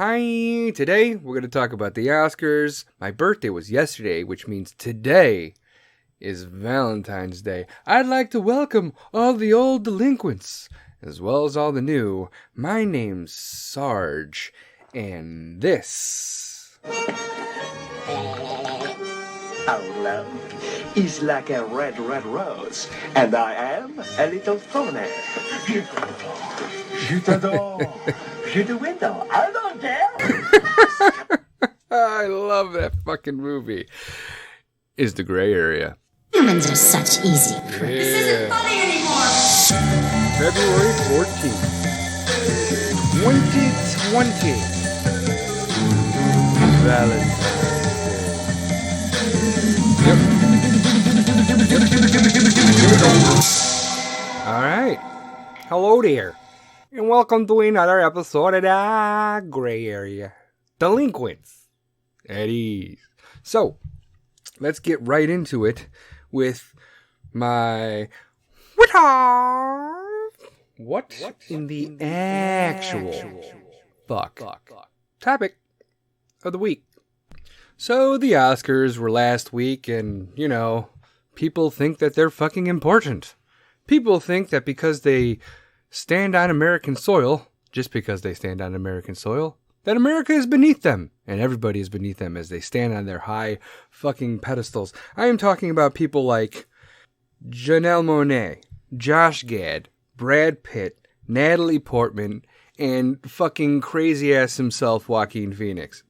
Hi, today we're going to talk about the Oscars. My birthday was yesterday, which means today is Valentine's Day. I'd like to welcome all the old delinquents, as well as all the new. My name's Sarge, and this... Our love is like a red, red rose, and I am a little thorny. Je t'adore. Je te window. I don't care. I love that fucking movie. Is the gray area. Humans are such easy prey. This isn't funny anymore. February 14th, 2020. Valentine's Day. Yep. All right. Hello there. And welcome to another episode of the Gray Area. Delinquents at ease. So, let's get right into it with my... What in the actual fuck topic of the week? So, the Oscars were last week, and, people think that they're fucking important. People think that because they stand on American soil, just because they stand on American soil, that America is beneath them, and everybody is beneath them as they stand on their high fucking pedestals. I am talking about people like Janelle Monáe, Josh Gad, Brad Pitt, Natalie Portman, and fucking crazy-ass himself, Joaquin Phoenix.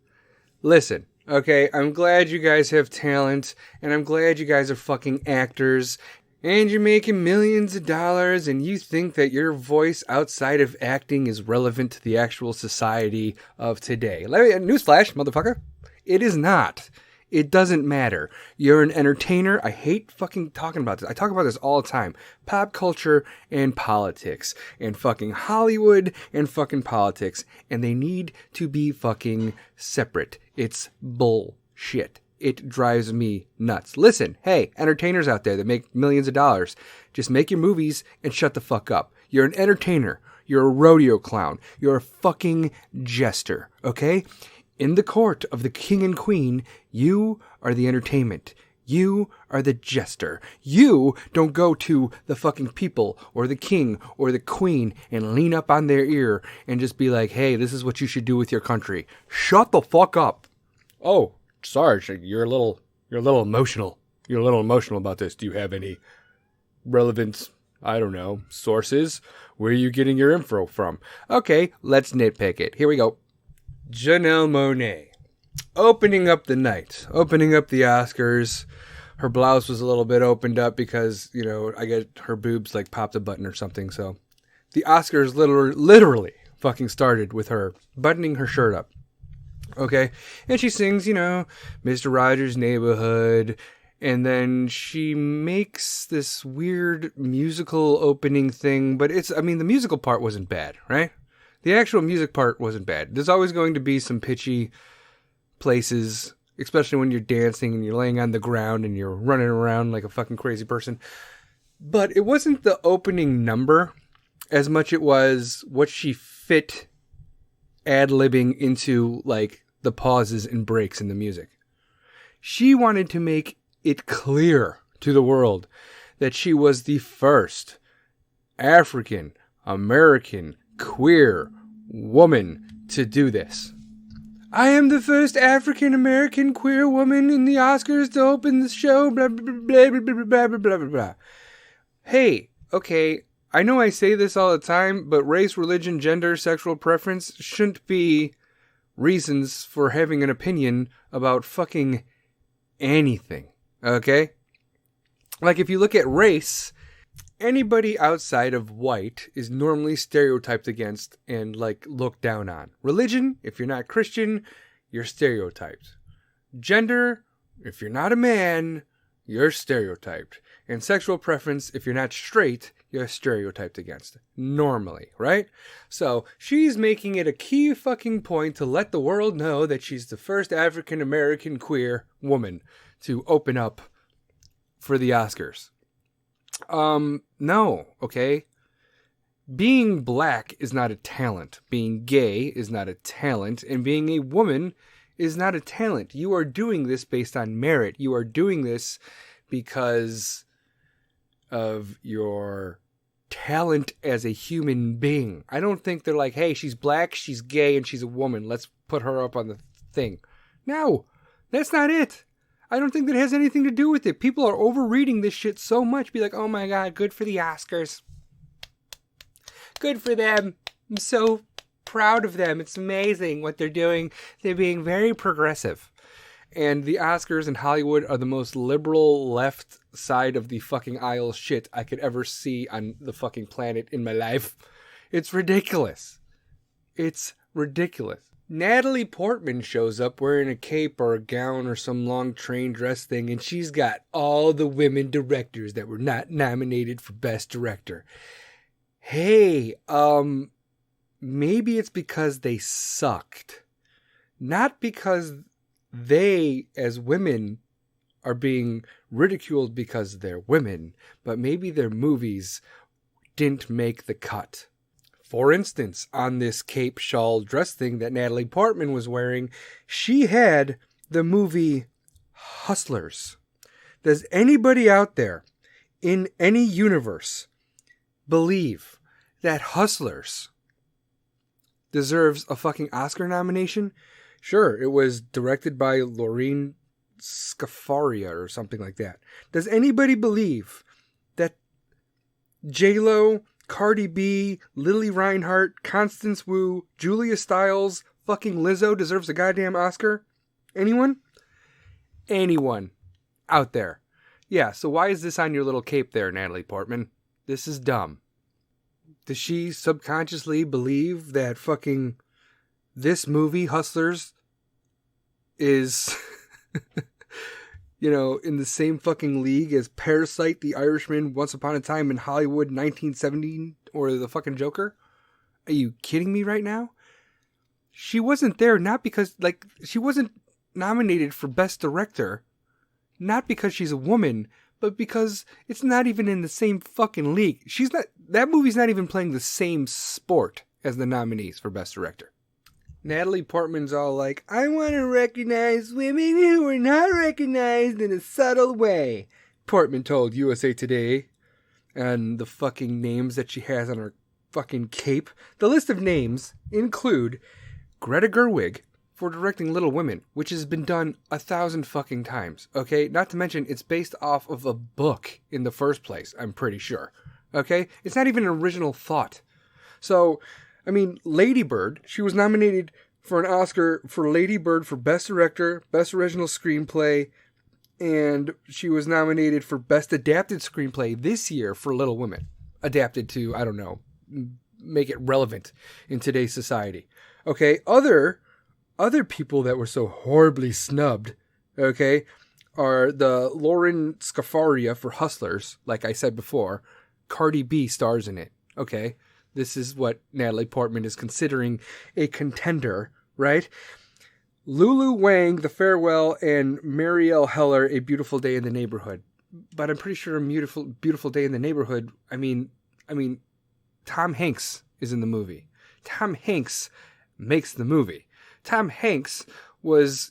Listen, okay, I'm glad you guys have talent, and I'm glad you guys are fucking actors, and you're making millions of dollars, and you think that your voice outside of acting is relevant to the actual society of today. Newsflash, motherfucker. It is not. It doesn't matter. You're an entertainer. I hate fucking talking about this. I talk about this all the time. Pop culture and politics. And fucking Hollywood and fucking politics. And they need to be fucking separate. It's bullshit. It drives me nuts. Listen, hey, entertainers out there that make millions of dollars, just make your movies and shut the fuck up. You're an entertainer. You're a rodeo clown. You're a fucking jester, okay? In the court of the king and queen, you are the entertainment. You are the jester. You don't go to the fucking people or the king or the queen and lean up on their ear and just be like, hey, this is what you should do with your country. Shut the fuck up. Oh, Sarge, you're a little emotional. You're a little emotional about this. Do you have any relevant, sources? Where are you getting your info from? Okay, let's nitpick it. Here we go. Janelle Monáe. Opening up the night. Opening up the Oscars. Her blouse was a little bit opened up because, I get her boobs popped a button or something. So the Oscars literally fucking started with her buttoning her shirt up. Okay, and she sings, Mr. Rogers' Neighborhood, and then she makes this weird musical opening thing, but the musical part wasn't bad, right? The actual music part wasn't bad. There's always going to be some pitchy places, especially when you're dancing and you're laying on the ground and you're running around like a fucking crazy person. But it wasn't the opening number as much it was what she fit ad-libbing into the pauses and breaks in the music. She wanted to make it clear to the world that she was the first African American queer woman to do this. I am the first African American queer woman in the Oscars to open the show, blah blah blah blah blah blah blah blah blah. Hey, okay, I know I say this all the time, but race, religion, gender, sexual preference shouldn't be reasons for having an opinion about fucking anything, okay? If you look at race, anybody outside of white is normally stereotyped against and, looked down on. Religion, if you're not Christian, you're stereotyped. Gender, if you're not a man, you're stereotyped. And sexual preference, if you're not straight, you're stereotyped against. Normally, right? So, she's making it a key fucking point to let the world know that she's the first African American queer woman to open up for the Oscars. No, okay? being black is not a talent. Being gay is not a talent. And being a woman is not a talent. You are doing this based on merit. You are doing this because of your talent as a human being. I don't think they're like, hey, she's black, she's gay, and she's a woman. Let's put her up on the thing. No, that's not it. I don't think that has anything to do with it. People are overreading this shit so much. Be like, oh my God, good for the Oscars. Good for them. I'm so proud of them. It's amazing what they're doing. They're being very progressive. And the Oscars in Hollywood are the most liberal left side of the fucking aisle shit I could ever see on the fucking planet in my life. It's ridiculous. It's ridiculous. Natalie Portman shows up wearing a cape or a gown or some long train dress thing, and she's got all the women directors that were not nominated for Best Director. Hey, maybe it's because they sucked. Not because they, as women, are being ridiculed because they're women, but maybe their movies didn't make the cut. For instance, on this cape shawl dress thing that Natalie Portman was wearing, she had the movie Hustlers. Does anybody out there in any universe believe that Hustlers deserves a fucking Oscar nomination? Sure, it was directed by Lorene Scafaria or something like that. Does anybody believe that J-Lo, Cardi B, Lily Reinhart, Constance Wu, Julia Stiles, fucking Lizzo deserves a goddamn Oscar? Anyone? Anyone out there? Yeah, so why is this on your little cape there, Natalie Portman? This is dumb. Does she subconsciously believe that fucking this movie, Hustlers, is, in the same fucking league as Parasite, The Irishman, Once Upon a Time in Hollywood, 1917, or the fucking Joker? Are you kidding me right now? She wasn't there not because, she wasn't nominated for Best Director, not because she's a woman, but because it's not even in the same fucking league. That movie's not even playing the same sport as the nominees for Best Director. Natalie Portman's all like, I want to recognize women who are not recognized in a subtle way, Portman told USA Today. And the fucking names that she has on her fucking cape. The list of names include Greta Gerwig for directing Little Women, which has been done 1,000 fucking times, okay? Not to mention, it's based off of a book in the first place, I'm pretty sure, okay? It's not even an original thought. So, Lady Bird, she was nominated for an Oscar for Lady Bird for Best Director, Best Original Screenplay, and she was nominated for Best Adapted Screenplay this year for Little Women. Adapted to, I don't know, make it relevant in today's society. Okay, other people that were so horribly snubbed, okay, are the Lauren Scafaria for Hustlers, like I said before. Cardi B stars in it, okay? This is what Natalie Portman is considering a contender, right? Lulu Wang, The Farewell, and Marielle Heller, A Beautiful Day in the Neighborhood. But I'm pretty sure A Beautiful Day in the Neighborhood, Tom Hanks is in the movie. Tom Hanks makes the movie. Tom Hanks was,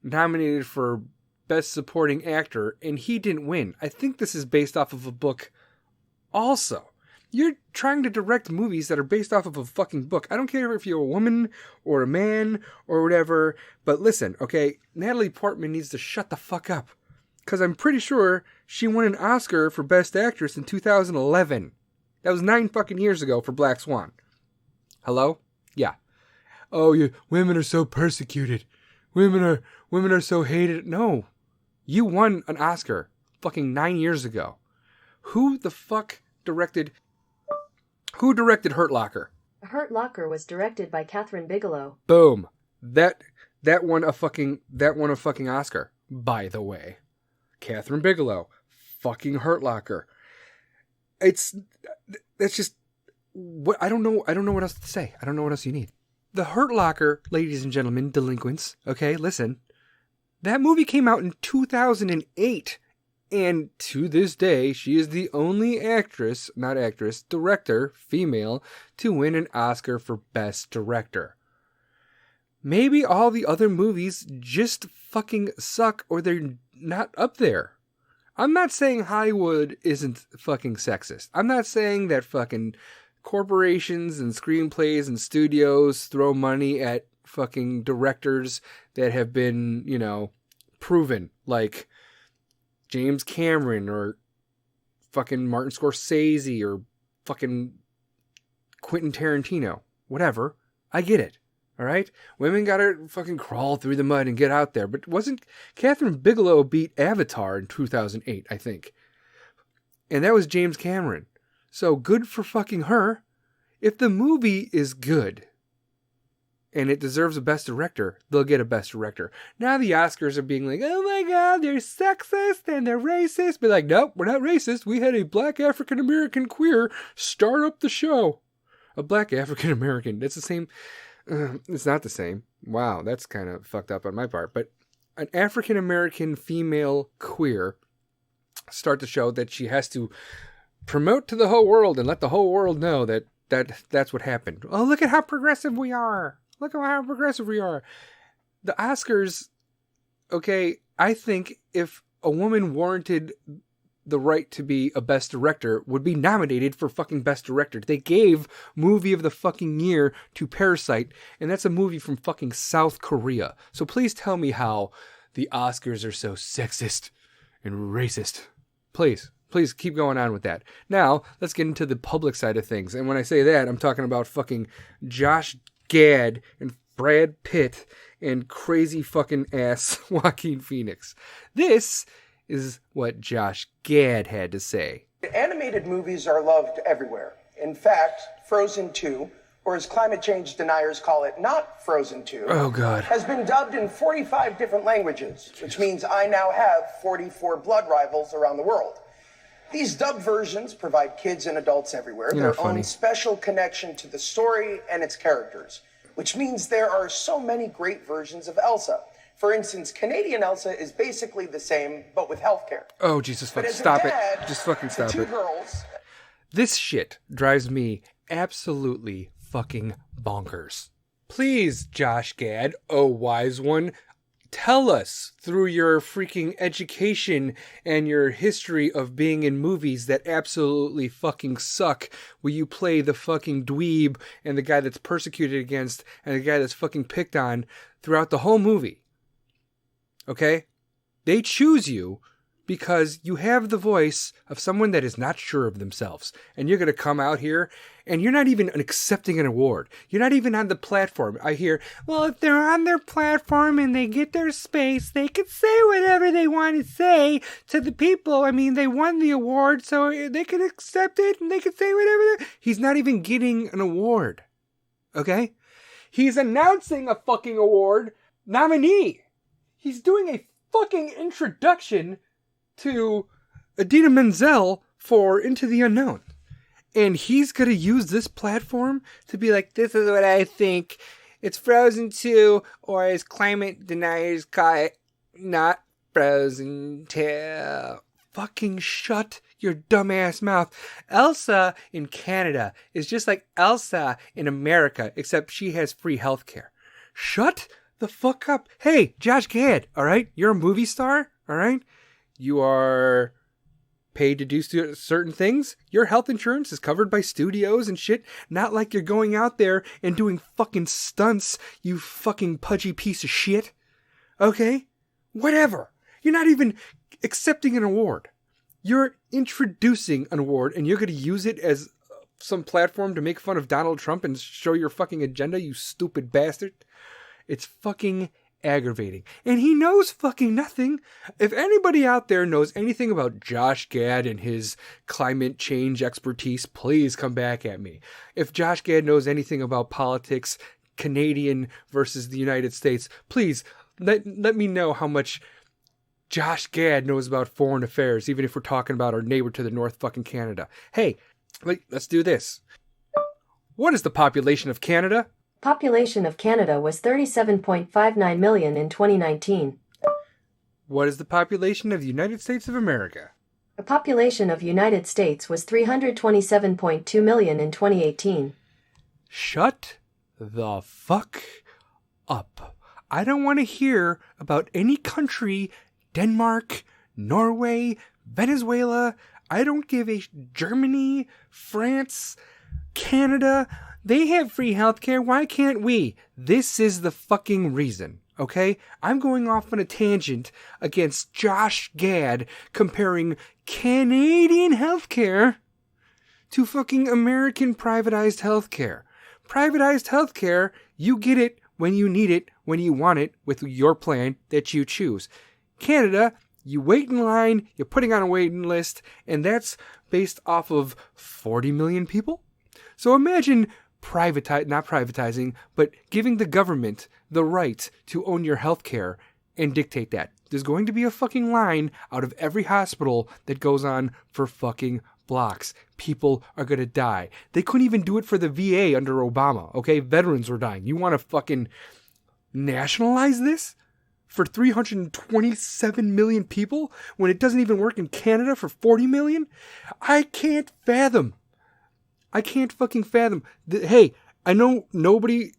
nominated for Best Supporting Actor, and he didn't win. I think this is based off of a book also. You're trying to direct movies that are based off of a fucking book. I don't care if you're a woman or a man or whatever, but listen, okay, Natalie Portman needs to shut the fuck up. Because I'm pretty sure she won an Oscar for Best Actress in 2011. That was 9 fucking years ago for Black Swan. Hello? Yeah. Oh, women are so persecuted. Women are so hated. No. You won an Oscar fucking 9 years ago. Who the fuck directed Hurt Locker? Hurt Locker was directed by Catherine Bigelow. Boom. That won a fucking Oscar, by the way. Catherine Bigelow. Fucking Hurt Locker. That's just what I don't know what else to say. I don't know what else you need. The Hurt Locker, ladies and gentlemen, delinquents, okay, listen. That movie came out in 2008. And to this day, she is the only director, female, to win an Oscar for Best Director. Maybe all the other movies just fucking suck or they're not up there. I'm not saying Hollywood isn't fucking sexist. I'm not saying that fucking corporations and screenplays and studios throw money at fucking directors that have been, proven, like James Cameron or fucking Martin Scorsese or fucking Quentin Tarantino. Whatever. I get it. All right? Women gotta fucking crawl through the mud and get out there. But wasn't Catherine Bigelow beat Avatar in 2008, I think. And that was James Cameron. So good for fucking her. If the movie is good and it deserves a Best Director, they'll get a Best Director. Now the Oscars are being like, oh my God, they're sexist and they're racist. But like, nope, we're not racist. We had a black African-American queer start up the show. A black African-American. That's the same. It's not the same. Wow, that's kind of fucked up on my part. But an African-American female queer start the show that she has to promote to the whole world and let the whole world know that's what happened. Oh, look at how progressive we are. Look at how progressive we are. The Oscars, okay, I think if a woman warranted the right to be a Best Director, would be nominated for fucking Best Director. They gave Movie of the fucking Year to Parasite, and that's a movie from fucking South Korea. So please tell me how the Oscars are so sexist and racist. Please keep going on with that. Now, let's get into the public side of things. And when I say that, I'm talking about fucking Josh Gad and Brad Pitt and crazy fucking ass Joaquin Phoenix. This is what Josh Gad had to say. Animated movies are loved everywhere. In fact, Frozen 2, or as climate change deniers call it, not Frozen 2, oh God, has been dubbed in 45 different languages, which means I now have 44 blood rivals around the world. These dubbed versions provide kids and adults everywhere their own special connection to the story and its characters, which means there are so many great versions of Elsa. For instance, Canadian Elsa is basically the same, but with healthcare. Oh, Jesus, stop it. Just fucking stop it. Girls, this shit drives me absolutely fucking bonkers. Please, Josh Gad, oh wise one, tell us through your freaking education and your history of being in movies that absolutely fucking suck, will you play the fucking dweeb and the guy that's persecuted against and the guy that's fucking picked on throughout the whole movie. Okay? They choose you because you have the voice of someone that is not sure of themselves. And you're going to come out here and you're not even accepting an award. You're not even on the platform. I hear, well, if they're on their platform and they get their space, they can say whatever they want to say to the people. I mean, they won the award, so they can accept it and they can say whatever. He's not even getting an award. Okay? He's announcing a fucking award nominee. He's doing a fucking introduction to Idina Menzel for Into the Unknown. And he's going to use this platform to be like, this is what I think. It's Frozen 2, or as climate deniers call it, not Frozen 2. Fucking shut your dumbass mouth. Elsa in Canada is just like Elsa in America, except she has free healthcare. Shut the fuck up. Hey, Josh Gad, all right? You're a movie star, all right? You are paid to do certain things. Your health insurance is covered by studios and shit. Not like you're going out there and doing fucking stunts, you fucking pudgy piece of shit. Okay? Whatever. You're not even accepting an award. You're introducing an award and you're going to use it as some platform to make fun of Donald Trump and show your fucking agenda, you stupid bastard. It's fucking aggravating. And he knows fucking nothing. If anybody out there knows anything about Josh Gad and his climate change expertise, please come back at me. If Josh Gad knows anything about politics, Canadian versus the United States, please let me know how much Josh Gad knows about foreign affairs, even if we're talking about our neighbor to the north, fucking Canada. Hey, let's do this. What is the population of Canada? Population of Canada was 37.59 million in 2019. What is the population of the United States of America? The population of United States was 327.2 million in 2018. Shut the fuck up. I don't want to hear about any country, Denmark, Norway, Venezuela. I don't give a Germany, France, Canada. They have free healthcare. Why can't we? This is the fucking reason. Okay? I'm going off on a tangent against Josh Gad comparing Canadian healthcare to fucking American privatized healthcare. Privatized healthcare, you get it when you need it, when you want it, with your plan that you choose. Canada, you wait in line, you're putting on a waiting list, and that's based off of 40 million people? So imagine not privatizing, but giving the government the right to own your healthcare and dictate that. There's going to be a fucking line out of every hospital that goes on for fucking blocks. People are going to die. They couldn't even do it for the VA under Obama, okay? Veterans were dying. You want to fucking nationalize this for 327 million people when it doesn't even work in Canada for 40 million? I can't fathom. I can't fucking fathom. Hey, I know nobody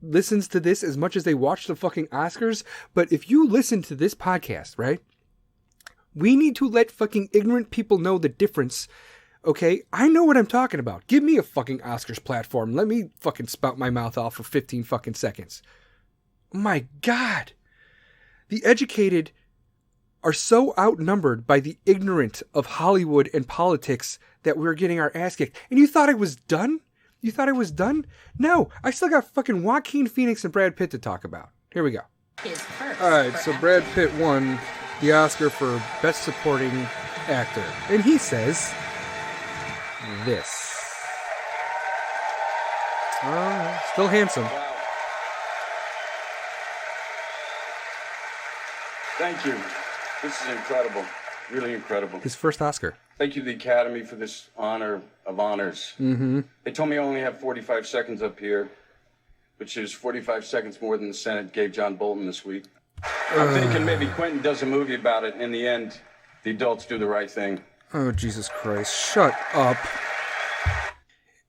listens to this as much as they watch the fucking Oscars, but if you listen to this podcast, right? We need to let fucking ignorant people know the difference, okay? I know what I'm talking about. Give me a fucking Oscars platform. Let me fucking spout my mouth off for 15 fucking seconds. Oh my God. The educated are so outnumbered by the ignorant of Hollywood and politics that we're getting our ass kicked. And you thought I was done? You thought I was done? No, I still got fucking Joaquin Phoenix and Brad Pitt to talk about. Here we go. Alright, so Brad Pitt won the Oscar for Best Supporting Actor. And he says this. Still handsome. Wow. Thank you. This is incredible. Really incredible. His first Oscar. Thank you to the Academy for this honor of honors. Mm-hmm. They told me I only have 45 seconds up here, which is 45 seconds more than the Senate gave John Bolton this week. I'm thinking maybe Quentin does a movie about it, and in the end, the adults do the right thing. Oh, Jesus Christ. Shut up.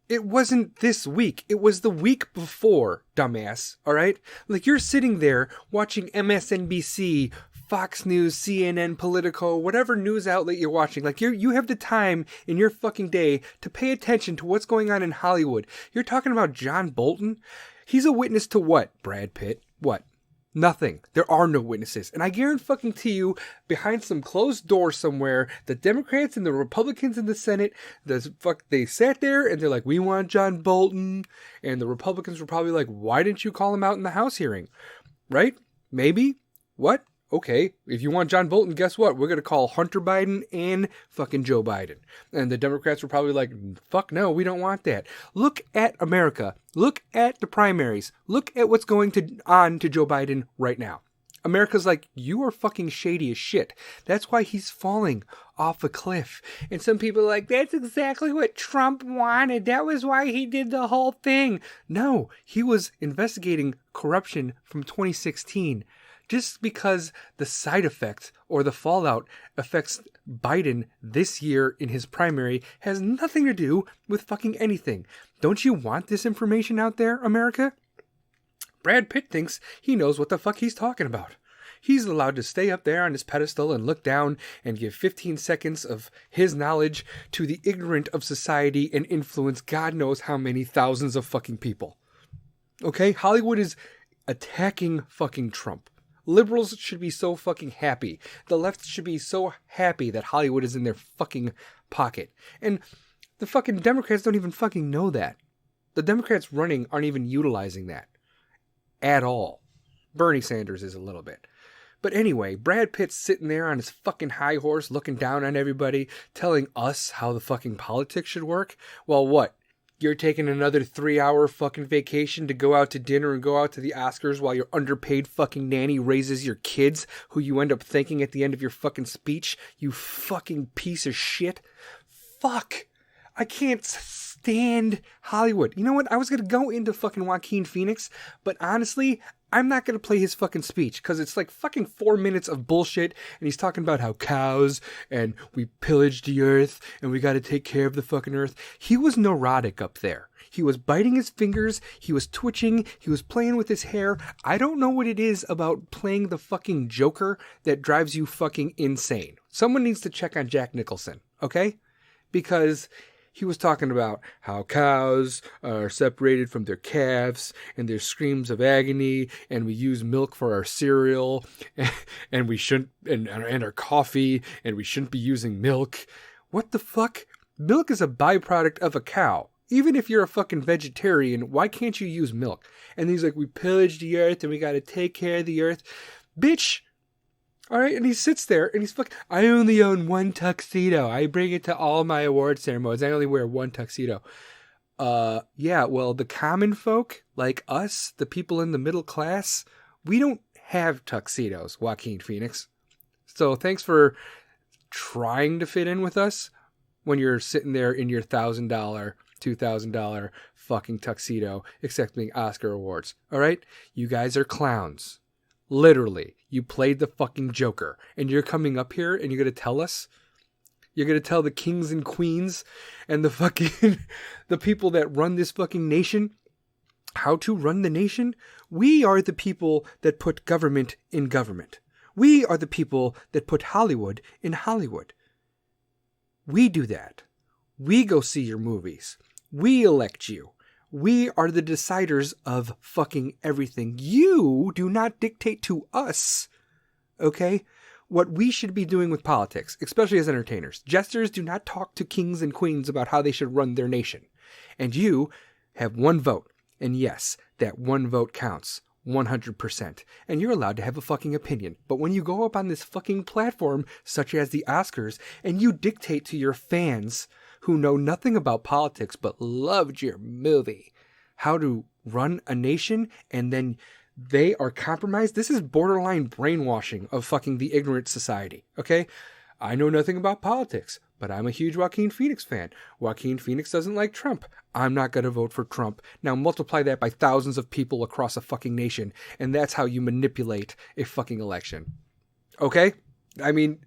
It wasn't this week. It was the week before, dumbass. All right? Like, you're sitting there watching MSNBC, Fox News, CNN, Politico, whatever news outlet you're watching. Like, you have the time in your fucking day to pay attention to what's going on in Hollywood. You're talking about John Bolton? He's a witness to what, Brad Pitt? What? Nothing. There are no witnesses. And I guarantee you, behind some closed door somewhere, the Democrats and the Republicans in the Senate, they sat there and they're like, we want John Bolton. And the Republicans were probably like, why didn't you call him out in the House hearing? Right? Maybe? What? Okay, if you want John Bolton, guess what? We're going to call Hunter Biden and fucking Joe Biden. And the Democrats were probably like, fuck no, we don't want that. Look at America. Look at the primaries. Look at what's going on to Joe Biden right now. America's like, you are fucking shady as shit. That's why he's falling off a cliff. And some people are like, that's exactly what Trump wanted. That was why he did the whole thing. No, he was investigating corruption from 2016. Just because the side effect or the fallout affects Biden this year in his primary has nothing to do with fucking anything. Don't you want this information out there, America? Brad Pitt thinks he knows what the fuck he's talking about. He's allowed to stay up there on his pedestal and look down and give 15 seconds of his knowledge to the ignorant of society and influence God knows how many thousands of fucking people. Okay? Hollywood is attacking fucking Trump. Liberals should be so fucking happy. The left should be so happy that Hollywood is in their fucking pocket. And the fucking Democrats don't even fucking know that. The Democrats running aren't even utilizing that. At all. Bernie Sanders is a little bit. But anyway, Brad Pitt's sitting there on his fucking high horse looking down on everybody, telling us how the fucking politics should work. Well, what? You're taking another 3-hour fucking vacation to go out to dinner and go out to the Oscars while your underpaid fucking nanny raises your kids, who you end up thanking at the end of your fucking speech, you fucking piece of shit. Fuck. I can't stand Hollywood. You know what? I was going to go into fucking Joaquin Phoenix, but honestly, I'm not going to play his fucking speech because it's like fucking 4 minutes of bullshit. And he's talking about how cows and we pillaged the earth and we got to take care of the fucking earth. He was neurotic up there. He was biting his fingers. He was twitching. He was playing with his hair. I don't know what it is about playing the fucking Joker that drives you fucking insane. Someone needs to check on Jack Nicholson, okay? Because he was talking about how cows are separated from their calves and their screams of agony, and we use milk for our cereal, and we shouldn't, and our coffee, and we shouldn't be using milk. What the fuck? Milk is a byproduct of a cow. Even if you're a fucking vegetarian, why can't you use milk? And he's like, we pillaged the earth and we got to take care of the earth. Bitch. All right. And he sits there and he's fucking, I only own one tuxedo. I bring it to all my award ceremonies. I only wear one tuxedo. Yeah, well, the common folk like us, the people in the middle class, we don't have tuxedos, Joaquin Phoenix. So thanks for trying to fit in with us when you're sitting there in your $1,000, $2,000 fucking tuxedo accepting Oscar awards. All right? You guys are clowns. Literally. You played the fucking Joker. And you're coming up here and you're going to tell us? You're going to tell the kings and queens and the fucking the people that run this fucking nation how to run the nation? We are the people that put government in government. We are the people that put Hollywood in Hollywood. We do that. We go see your movies. We elect you. We are the deciders of fucking everything. You do not dictate to us, okay, what we should be doing with politics, especially as entertainers. Jesters do not talk to kings and queens about how they should run their nation. And you have one vote. And yes, that one vote counts 100%. And you're allowed to have a fucking opinion. But when you go up on this fucking platform, such as the Oscars, and you dictate to your fans who know nothing about politics but loved your movie how to run a nation, and then they are compromised, this is borderline brainwashing of fucking the ignorant society, okay? I know nothing about politics, but I'm a huge Joaquin Phoenix fan. Joaquin Phoenix doesn't like Trump. I'm not going to vote for Trump. Now multiply that by thousands of people across a fucking nation, and that's how you manipulate a fucking election. Okay? I mean,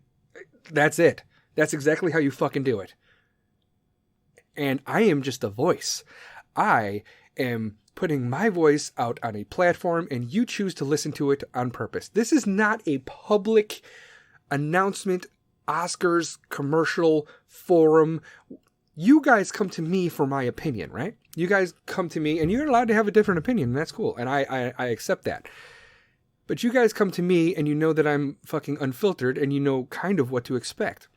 that's it. That's exactly how you fucking do it. And I am just a voice. I am putting my voice out on a platform, and you choose to listen to it on purpose. This is not a public announcement, Oscars, commercial, forum. You guys come to me for my opinion, right? You guys come to me, and you're allowed to have a different opinion, and that's cool, and I accept that. But you guys come to me, and you know that I'm fucking unfiltered, and you know kind of what to expect.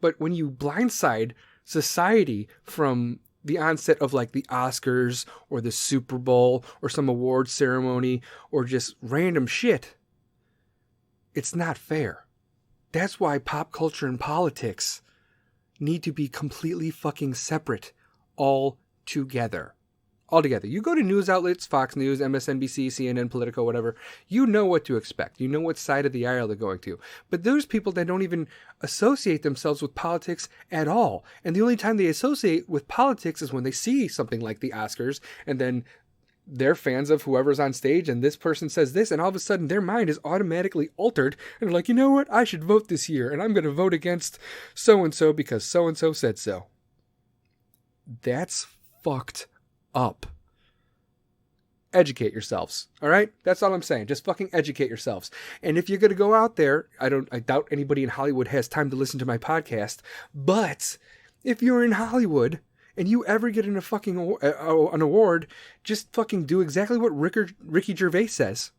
But when you blindside society from the onset of like the Oscars or the Super Bowl or some award ceremony or just random shit, it's not fair. That's why pop culture and politics need to be completely fucking separate altogether. Altogether. You go to news outlets, Fox News, MSNBC, CNN, Politico, whatever, you know what to expect. You know what side of the aisle they're going to. But there's people that don't even associate themselves with politics at all. And the only time they associate with politics is when they see something like the Oscars, and then they're fans of whoever's on stage, and this person says this, and all of a sudden their mind is automatically altered, and they're like, you know what, I should vote this year, and I'm going to vote against so-and-so because so-and-so said so. That's fucked up. Educate yourselves. All right? That's all I'm saying. Just fucking educate yourselves. And if you're going to go out there, I doubt anybody in Hollywood has time to listen to my podcast, but if you're in Hollywood and you ever get in a fucking an award, just fucking do exactly what Ricky Gervais says.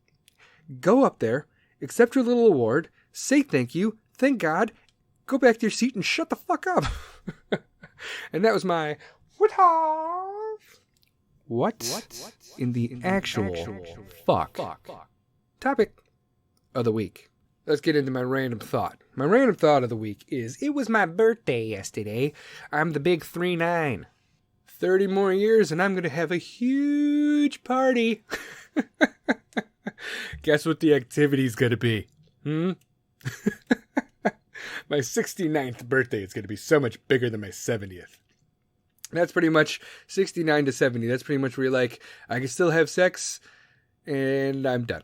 Go up there, accept your little award, say thank you, thank God, go back to your seat and shut the fuck up. And that was my What in the actual fuck topic of the week? Let's get into my random thought. My random thought of the week is, it was my birthday yesterday. I'm the big 3-9. 30 more years and I'm going to have a huge party. Guess what the activity's going to be? My 69th birthday is going to be so much bigger than my 70th. That's pretty much 69 to 70. That's pretty much where you're like, I can still have sex And I'm done.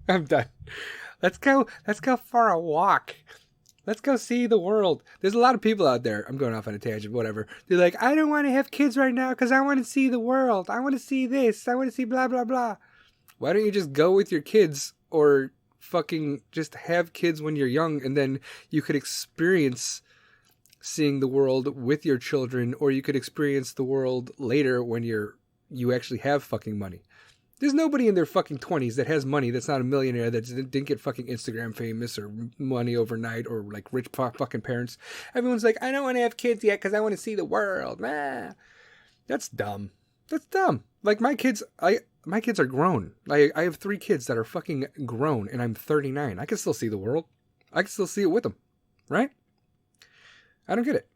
I'm done. Let's go for a walk. Let's go see the world. There's a lot of people out there. I'm going off on a tangent, whatever. They're like, I don't want to have kids right now because I want to see the world. I want to see this. I want to see blah, blah, blah. Why don't you just go with your kids or fucking just have kids when you're young, and then you could experience seeing the world with your children, or you could experience the world later when you actually have fucking money. There's nobody in their fucking 20s that has money that's not a millionaire that didn't get fucking Instagram famous or money overnight or like rich fucking parents. Everyone's like, I don't want to have kids yet because I want to see the world. Nah. That's dumb. That's dumb. Like my kids are grown. I have 3 kids that are fucking grown and I'm 39. I can still see the world. I can still see it with them. Right? I don't get it.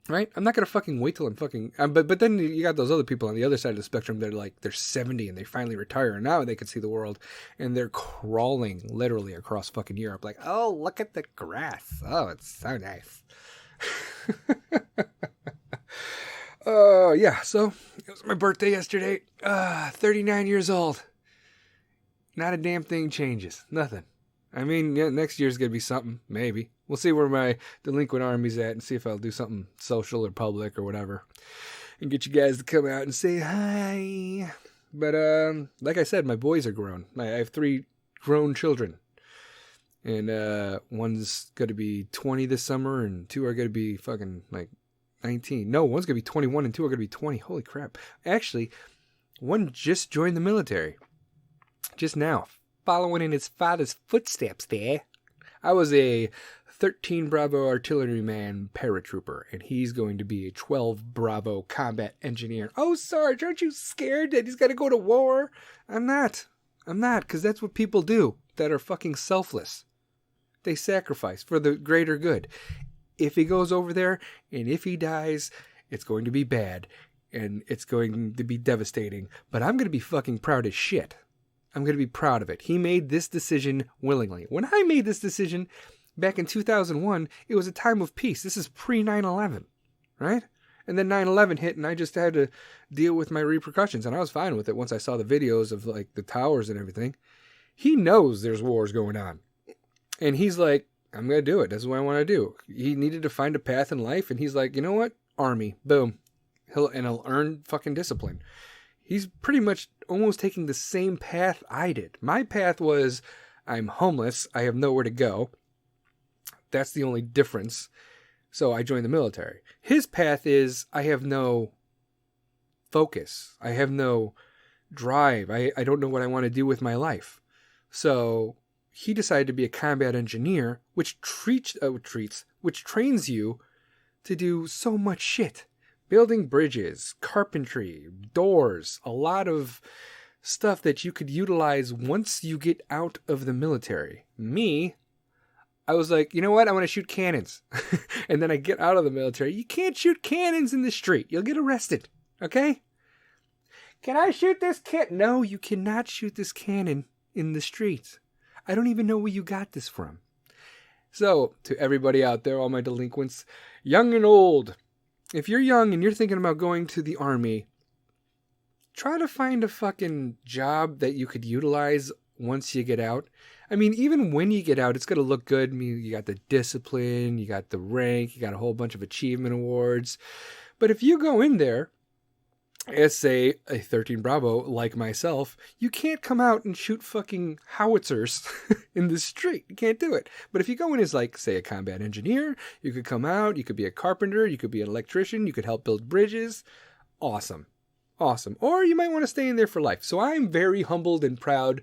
Right? I'm not going to fucking wait till I'm fucking... But then you got those other people on the other side of the spectrum that are like, they're 70 and they finally retire and now they can see the world. And they're crawling literally across fucking Europe. Like, oh, look at the grass. Oh, it's so nice. Yeah, so it was my birthday yesterday. 39 years old. Not a damn thing changes. Nothing. I mean, yeah, next year's going to be something. Maybe. We'll see where my delinquent army's at and see if I'll do something social or public or whatever. And get you guys to come out and say hi. But, like I said, my boys are grown. I have 3 grown children. And, one's going to be 20 this summer and 2 are going to be fucking, like, 19. No, one's going to be 21 and 2 are going to be 20. Holy crap. Actually, one just joined the military. Just now. Following in his father's footsteps there. I was a 13 Bravo artilleryman paratrooper, and he's going to be a 12 Bravo combat engineer. Oh, Sarge, aren't you scared that he's got to go to war? I'm not, because that's what people do that are fucking selfless. They sacrifice for the greater good. If he goes over there, and if he dies, it's going to be bad, and it's going to be devastating, but I'm going to be fucking proud as shit. I'm going to be proud of it. He made this decision willingly. When I made this decision back in 2001, it was a time of peace. This is pre-9/11, right? And then 9/11 hit and I just had to deal with my repercussions. And I was fine with it once I saw the videos of like the towers and everything. He knows there's wars going on. And he's like, I'm going to do it. That's what I want to do. He needed to find a path in life. And he's like, you know what? Army. Boom. He'll earn fucking discipline. He's pretty much almost taking the same path I did. My path was, I'm homeless. I have nowhere to go. That's the only difference. So I joined the military. His path is, I have no focus. I have no drive. I don't know what I want to do with my life. So he decided to be a combat engineer, which trains you to do so much shit. Building bridges, carpentry, doors, a lot of stuff that you could utilize once you get out of the military. Me, I was like, you know what? I want to shoot cannons. And then I get out of the military. You can't shoot cannons in the street. You'll get arrested. Okay? Can I shoot this cannon? No, you cannot shoot this cannon in the streets. I don't even know where you got this from. So, to everybody out there, all my delinquents, young and old, if you're young and you're thinking about going to the army, try to find a fucking job that you could utilize once you get out. I mean, even when you get out, it's going to look good. I mean, you got the discipline, you got the rank, you got a whole bunch of achievement awards. But if you go in there as, say, a 13 Bravo like myself, you can't come out and shoot fucking howitzers in the street. You can't do it. But if you go in as, like, say, a combat engineer, you could come out, you could be a carpenter, you could be an electrician, you could help build bridges. Awesome. Awesome. Or you might want to stay in there for life. So I'm very humbled and proud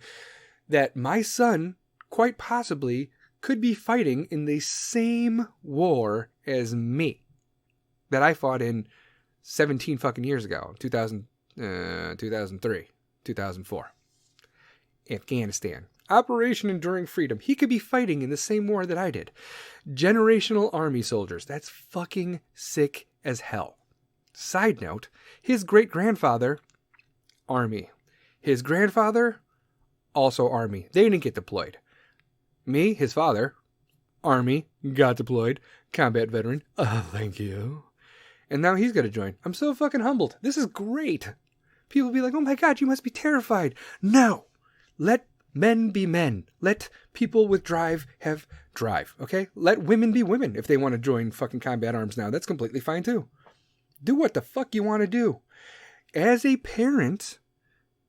that my son, quite possibly, could be fighting in the same war as me that I fought in 17 fucking years ago, 2003, 2004. Afghanistan. Operation Enduring Freedom. He could be fighting in the same war that I did. Generational army soldiers. That's fucking sick as hell. Side note, his great-grandfather, Army. His grandfather, also Army. They didn't get deployed. Me, his father, Army, got deployed. Combat veteran. Thank you. And now he's going to join. I'm so fucking humbled. This is great. People be like, oh my God, you must be terrified. No. Let men be men. Let people with drive have drive, okay? Let women be women if they want to join fucking combat arms now. That's completely fine too. Do what the fuck you want to do. As a parent,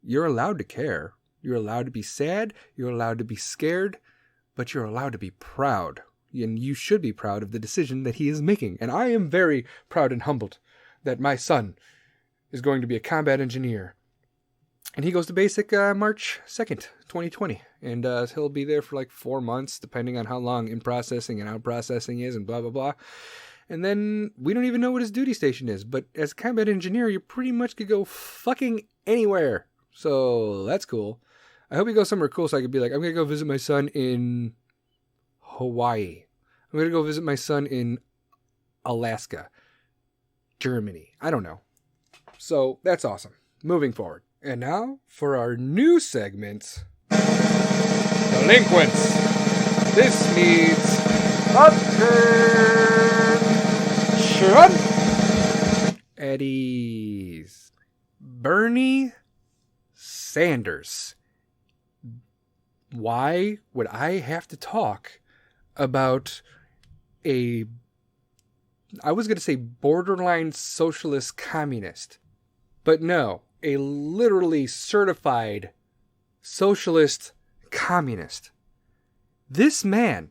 you're allowed to care. You're allowed to be sad. You're allowed to be scared. But you're allowed to be proud. And you should be proud of the decision that he is making. And I am very proud and humbled that my son is going to be a combat engineer. And he goes to basic March 2nd, 2020. And he'll be there for like 4 months, depending on how long in processing and out processing is and blah, blah, blah. And then we don't even know what his duty station is. But as a combat engineer, you pretty much could go fucking anywhere. So that's cool. I hope he goes somewhere cool so I could be like, I'm going to go visit my son in Hawaii. I'm going to go visit my son in Alaska, Germany. I don't know. So that's awesome. Moving forward. And now for our new segment, Delinquents. This needs attention. At ease. Bernie Sanders. Why would I have to talk about I was going to say borderline socialist communist, but no, a literally certified socialist communist. This man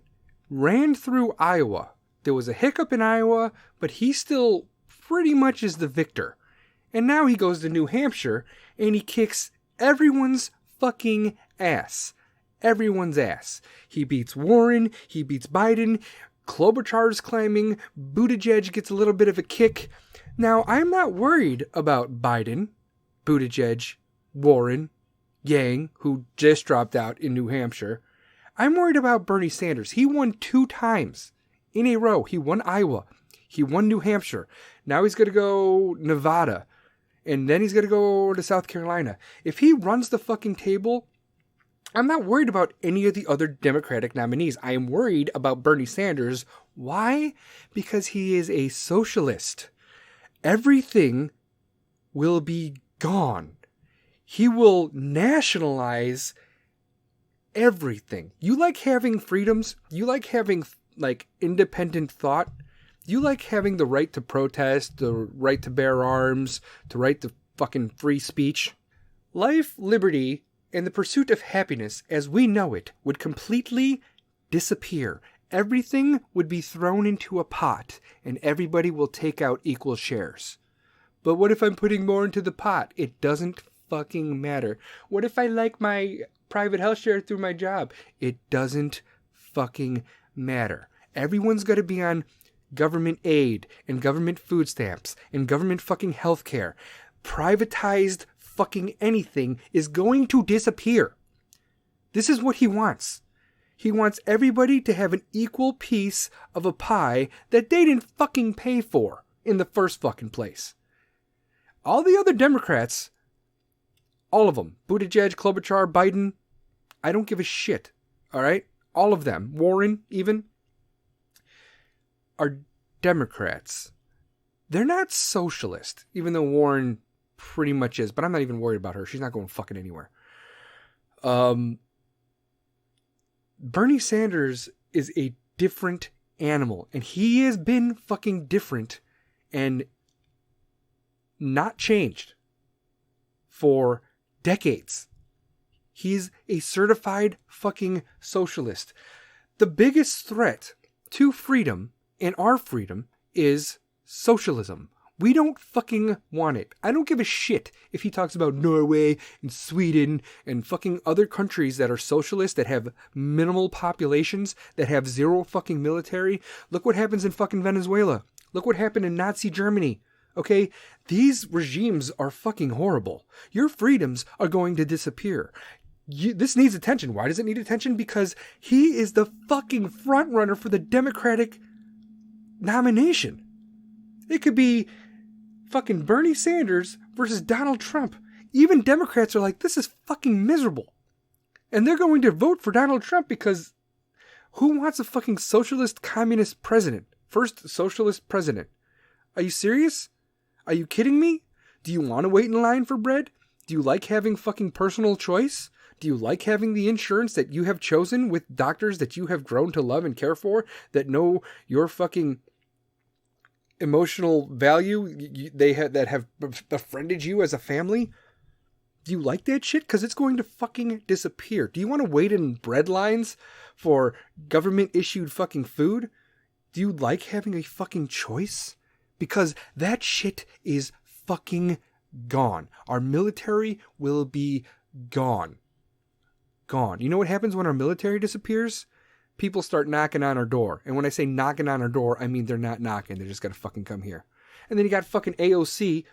ran through Iowa. There was a hiccup in Iowa, but he still pretty much is the victor. And now he goes to New Hampshire and he kicks everyone's fucking ass. Everyone's ass. He beats Warren. He beats Biden. Klobuchar's climbing. Buttigieg gets a little bit of a kick. Now, I'm not worried about Biden, Buttigieg, Warren, Yang, who just dropped out in New Hampshire. I'm worried about Bernie Sanders. He won 2 times in a row. He won Iowa. He won New Hampshire. Now he's going to go Nevada. And then he's going to go to South Carolina. If he runs the fucking table, I'm not worried about any of the other Democratic nominees. I am worried about Bernie Sanders. Why? Because he is a socialist. Everything will be gone. He will nationalize everything. You like having freedoms? You like having independent thought? You like having the right to protest, the right to bear arms, the right to fucking free speech? Life, liberty, and the pursuit of happiness as we know it would completely disappear. Everything would be thrown into a pot and everybody will take out equal shares. But what if I'm putting more into the pot? It doesn't fucking matter. What if I like my private health share through my job? It doesn't fucking matter. Everyone's got to be on government aid and government food stamps and government fucking healthcare. Privatized fucking anything is going to disappear. This is what he wants. He wants everybody to have an equal piece of a pie that they didn't fucking pay for in the first fucking place. All the other Democrats, all of them, Buttigieg, Klobuchar, Biden, I don't give a shit. All right? All of them, Warren even, are Democrats. They're not socialist, even though Warren pretty much is, but I'm not even worried about her. She's not going fucking anywhere. Bernie Sanders is a different animal, and he has been fucking different and not changed for decades. He's a certified fucking socialist. The biggest threat to freedom and our freedom is socialism. We don't fucking want it. I don't give a shit if he talks about Norway and Sweden and fucking other countries that are socialist, that have minimal populations, that have zero fucking military. Look what happens in fucking Venezuela. Look what happened in Nazi Germany. Okay? These regimes are fucking horrible. Your freedoms are going to disappear. This needs attention. Why does it need attention? Because he is the fucking front runner for the Democratic nomination. It could be fucking Bernie Sanders versus Donald Trump. Even Democrats are like, this is fucking miserable. And they're going to vote for Donald Trump because who wants a fucking socialist communist president? First socialist president. Are you serious? Are you kidding me? Do you want to wait in line for bread? Do you like having fucking personal choice? Do you like having the insurance that you have chosen with doctors that you have grown to love and care for, that know your fucking emotional value that have befriended you as a family? Do you like that shit? Because it's going to fucking disappear. Do you want to wait in bread lines for government-issued fucking food? Do you like having a fucking choice? Because that shit is fucking gone. Our military will be gone. Gone. You know what happens when our military disappears? People start knocking on our door. And when I say knocking on our door, I mean they're not knocking. They're just going to fucking come here. And then you got fucking AOC,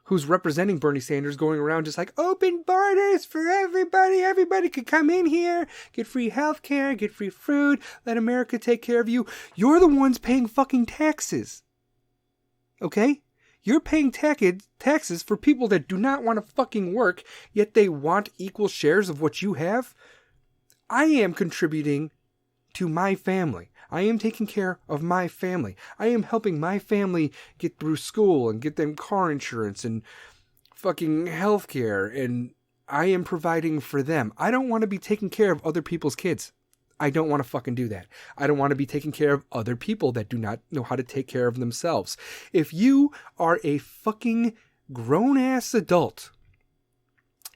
who's representing Bernie Sanders, going around just like, open borders for everybody. Everybody could come in here, get free healthcare, get free food, let America take care of you. You're the ones paying fucking taxes. Okay? You're paying taxes for people that do not want to fucking work, yet they want equal shares of what you have. I am contributing to my family. I am taking care of my family. I am helping my family get through school and get them car insurance and fucking healthcare, and I am providing for them. I don't want to be taking care of other people's kids. I don't want to fucking do that. I don't want to be taking care of other people that do not know how to take care of themselves. If you are a fucking grown-ass adult,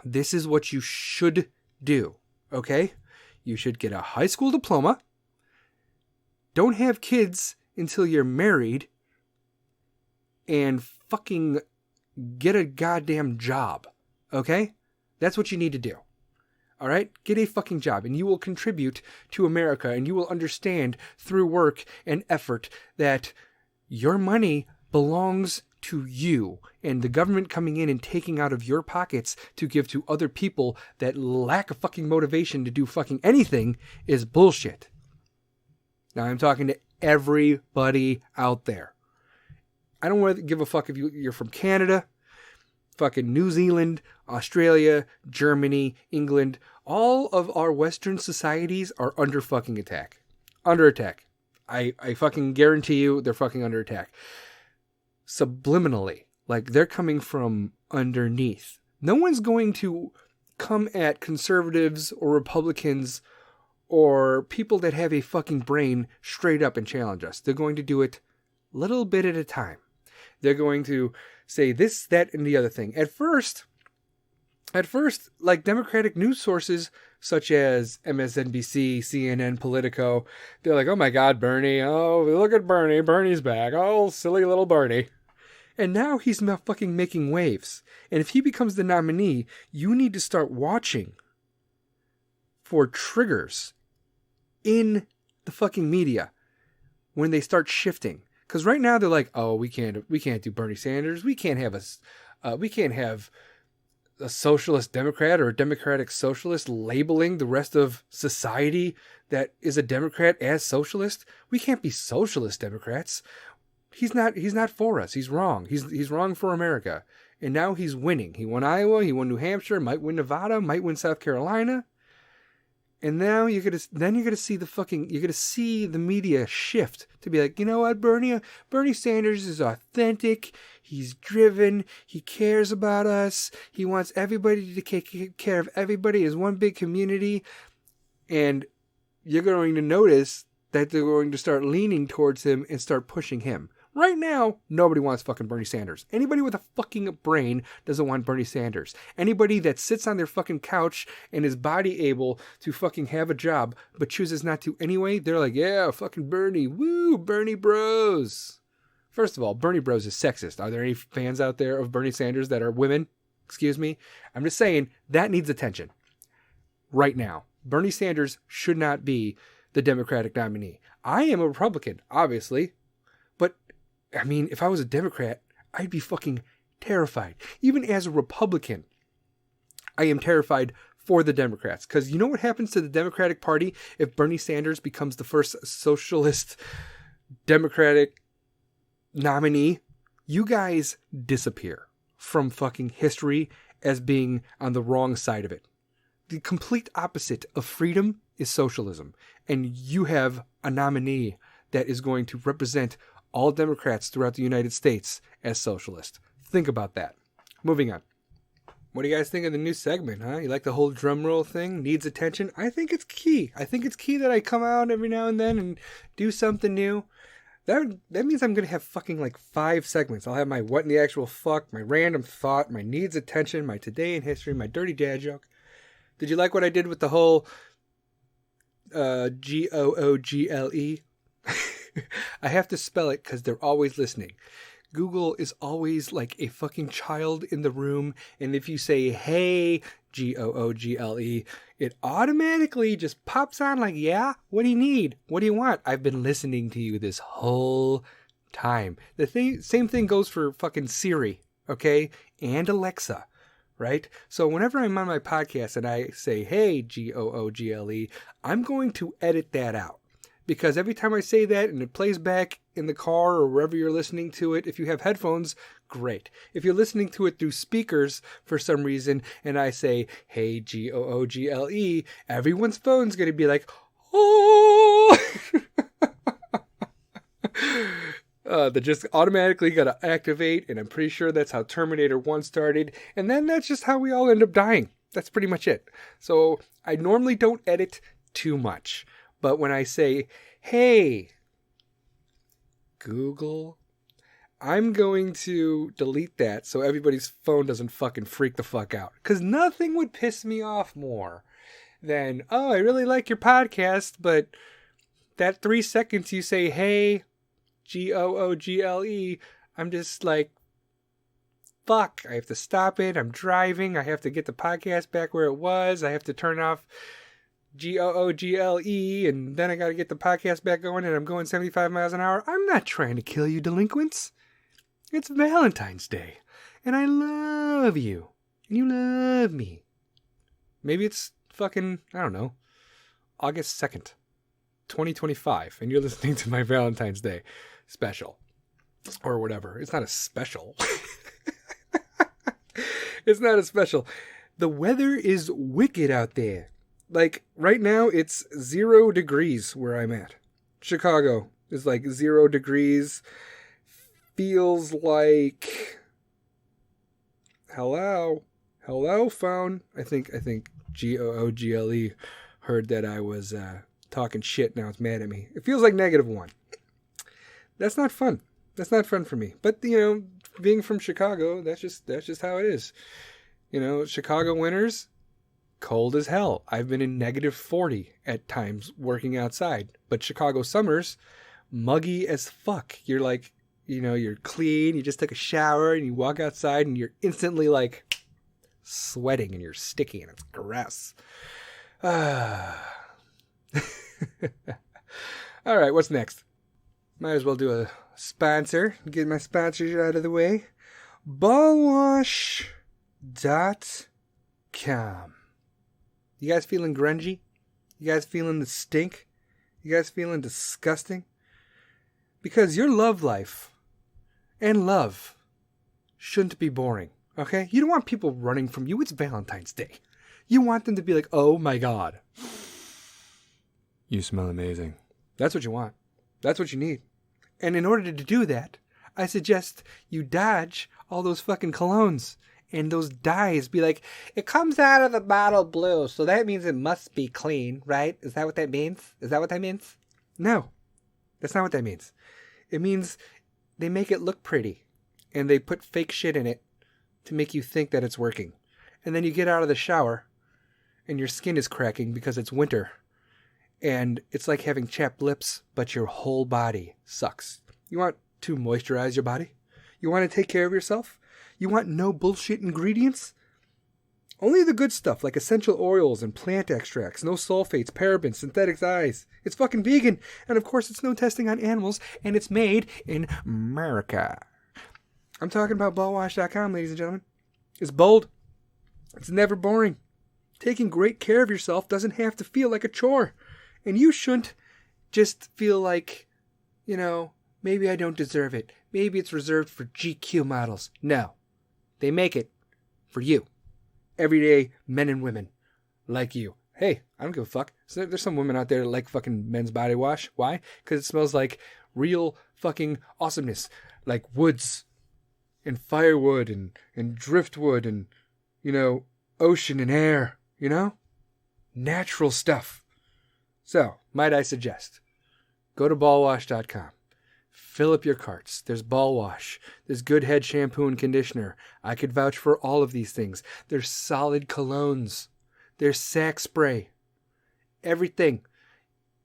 this is what you should do, okay? You should get a high school diploma. Don't have kids until you're married. And fucking get a goddamn job, okay? That's what you need to do. All right? Get a fucking job, and you will contribute to America, and you will understand through work and effort that your money belongs to you, and the government coming in and taking out of your pockets to give to other people that lack a fucking motivation to do fucking anything is bullshit. Now, I'm talking to everybody out there. I don't want to give a fuck if you're from Canada, fucking New Zealand, Australia, Germany, England. All of our Western societies are under fucking attack. Under attack. I fucking guarantee you they're fucking under attack. Subliminally. Like, they're coming from underneath. No one's going to come at conservatives or Republicans or people that have a fucking brain straight up and challenge us. They're going to do it a little bit at a time. They're going to say this, that, and the other thing. At first, like Democratic news sources such as MSNBC, CNN, Politico, they're like, oh my God, Bernie. Oh, look at Bernie. Bernie's back. Oh, silly little Bernie. And now he's fucking making waves. And if he becomes the nominee, you need to start watching for triggers in the fucking media when they start shifting. Because right now they're like, oh, we can't do Bernie Sanders. We can't have a socialist Democrat or a Democratic socialist labeling the rest of society that is a Democrat as socialist. We can't be socialist Democrats. He's not for us. He's wrong. He's wrong for America. And now he's winning. He won Iowa. He won New Hampshire. Might win Nevada. Might win South Carolina. And now you're gonna see the media shift to be like, you know what, Bernie Sanders is authentic. He's driven. He cares about us. He wants everybody to take care of everybody as one big community. And you're going to notice that they're going to start leaning towards him and start pushing him. Right now, nobody wants fucking Bernie Sanders. Anybody with a fucking brain doesn't want Bernie Sanders. Anybody that sits on their fucking couch and is body able to fucking have a job but chooses not to anyway, they're like, yeah, fucking Bernie. Woo, Bernie bros. First of all, Bernie bros is sexist. Are there any fans out there of Bernie Sanders that are women? Excuse me. I'm just saying that needs attention. Right now. Bernie Sanders should not be the Democratic nominee. I am a Republican, obviously. But I mean, if I was a Democrat, I'd be fucking terrified. Even as a Republican, I am terrified for the Democrats. Because you know what happens to the Democratic Party if Bernie Sanders becomes the first socialist Democratic nominee? You guys disappear from fucking history as being on the wrong side of it. The complete opposite of freedom is socialism. And you have a nominee that is going to represent all Democrats throughout the United States as socialist. Think about that. Moving on. What do you guys think of the new segment, huh? You like the whole drum roll thing? Needs attention? I think it's key. I think it's key that I come out every now and then and do something new. That means I'm going to have fucking like 5 segments. I'll have my what in the actual fuck, my random thought, my needs attention, my today in history, my dirty dad joke. Did you like what I did with the whole Google? I have to spell it because they're always listening. Google is always like a fucking child in the room, and if you say, hey, Google, it automatically just pops on like, yeah, what do you need? What do you want? I've been listening to you this whole time. Same thing goes for fucking Siri, okay? And Alexa, right? So whenever I'm on my podcast and I say, hey, Google, I'm going to edit that out. Because every time I say that and it plays back in the car or wherever you're listening to it, if you have headphones, great. If you're listening to it through speakers for some reason and I say, hey, Google, everyone's phone's going to be like, oh! They're just automatically going to activate, and I'm pretty sure that's how Terminator 1 started. And then that's just how we all end up dying. That's pretty much it. So I normally don't edit too much. But when I say, hey, Google, I'm going to delete that so everybody's phone doesn't fucking freak the fuck out. Because nothing would piss me off more than, oh, I really like your podcast, but that 3 seconds you say, hey, Google, I'm just like, fuck, I have to stop it. I'm driving. I have to get the podcast back where it was. I have to turn off Google, and then I got to get the podcast back going, and I'm going 75 miles an hour. I'm not trying to kill you, delinquents. It's Valentine's Day, and I love you, and you love me. Maybe it's fucking, I don't know, August 2nd, 2025, and you're listening to my Valentine's Day special, or whatever. It's not a special. It's not a special. The weather is wicked out there. Like, right now, it's 0 degrees where I'm at. Chicago is like 0 degrees. Feels like... Hello, phone. I think Google heard that I was talking shit. Now it's mad at me. It feels like -1. That's not fun. That's not fun for me. But, you know, being from Chicago, that's just how it is. You know, Chicago winters... cold as hell. I've been in -40 at times working outside. But Chicago summers, muggy as fuck. You're like, you know, you're clean. You just took a shower and you walk outside and you're instantly like sweating and you're sticky and it's gross. All right, what's next? Might as well do a sponsor. Get my sponsors out of the way. Ballwash.com. You guys feeling grungy? You guys feeling the stink? You guys feeling disgusting? Because your love life and love shouldn't be boring, okay? You don't want people running from you. It's Valentine's Day. You want them to be like, oh my God, you smell amazing. That's what you want. That's what you need. And in order to do that, I suggest you dodge all those fucking colognes. And those dyes be like, it comes out of the bottle blue, so that means it must be clean, right? Is that what that means? Is that what that means? No, that's not what that means. It means they make it look pretty, and they put fake shit in it to make you think that it's working. And then you get out of the shower, and your skin is cracking because it's winter. And it's like having chapped lips, but your whole body sucks. You want to moisturize your body? You want to take care of yourself? You want no bullshit ingredients? Only the good stuff like essential oils and plant extracts, no sulfates, parabens, synthetic dyes. It's fucking vegan. And of course it's no testing on animals and it's made in America. I'm talking about ballwash.com, ladies and gentlemen. It's bold. It's never boring. Taking great care of yourself doesn't have to feel like a chore. And you shouldn't just feel like, you know, maybe I don't deserve it. Maybe it's reserved for GQ models. No. They make it for you. Everyday men and women like you. Hey, I don't give a fuck. So there's some women out there that like fucking men's body wash. Why? Because it smells like real fucking awesomeness. Like woods and firewood and driftwood and ocean and air, natural stuff. So, might I suggest, go to ballwash.com. Fill up your carts. There's ball wash. There's good head shampoo and conditioner. I could vouch for all of these things. There's solid colognes. There's sack spray. Everything.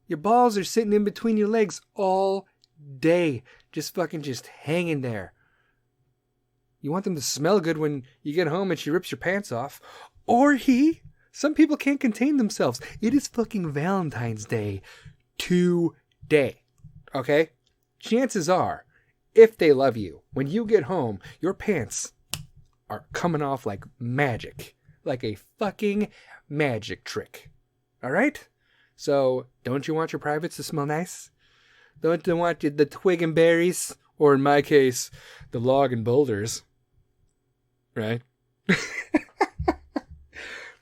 Your balls are sitting in between your legs all day. Just hanging there. You want them to smell good when you get home and she rips your pants off. Or he. Some people can't contain themselves. It is fucking Valentine's Day today. Okay? Chances are, if they love you, when you get home, your pants are coming off like magic. Like a fucking magic trick. Alright? So, don't you want your privates to smell nice? Don't you want the twig and berries? Or in my case, the log and boulders. Right?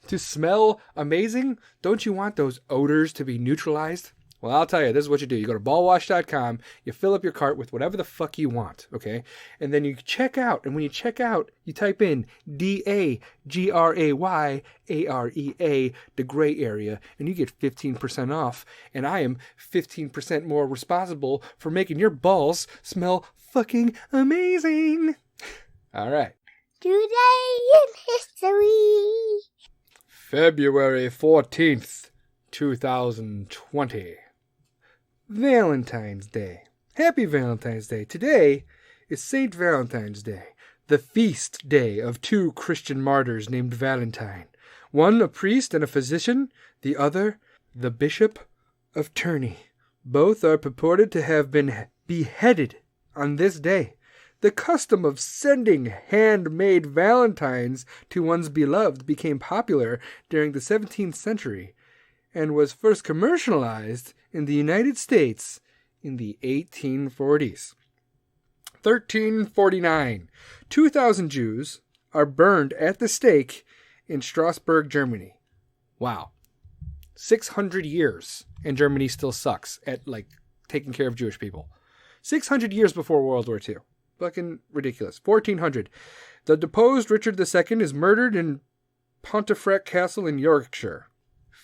To smell amazing? Don't you want those odors to be neutralized? Well, I'll tell you, this is what you do. You go to ballwash.com, you fill up your cart with whatever the fuck you want, okay? And then you check out, and when you check out, you type in DAGRAYAREA, the gray area, and you get 15% off. And I am 15% more responsible for making your balls smell fucking amazing. All right. Today in history. February 14th, 2020. Valentine's Day. Happy Valentine's Day. Today is St. Valentine's Day, the feast day of two Christian martyrs named Valentine. One a priest and a physician, the other the Bishop of Tournai. Both are purported to have been beheaded on this day. The custom of sending handmade valentines to one's beloved became popular during the 17th century and was first commercialized in the United States in the 1840s. 1349. 2,000 Jews are burned at the stake in Strasbourg, Germany. Wow. 600 years, and Germany still sucks at, taking care of Jewish people. 600 years before World War II. Fucking ridiculous. 1400. The deposed Richard II is murdered in Pontefract Castle in Yorkshire.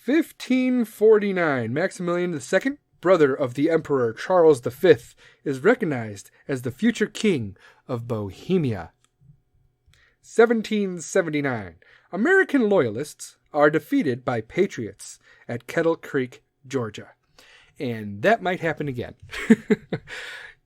1549. Maximilian II, brother of the Emperor Charles V, is recognized as the future king of Bohemia. 1779. American loyalists are defeated by patriots at Kettle Creek, Georgia. And that might happen again.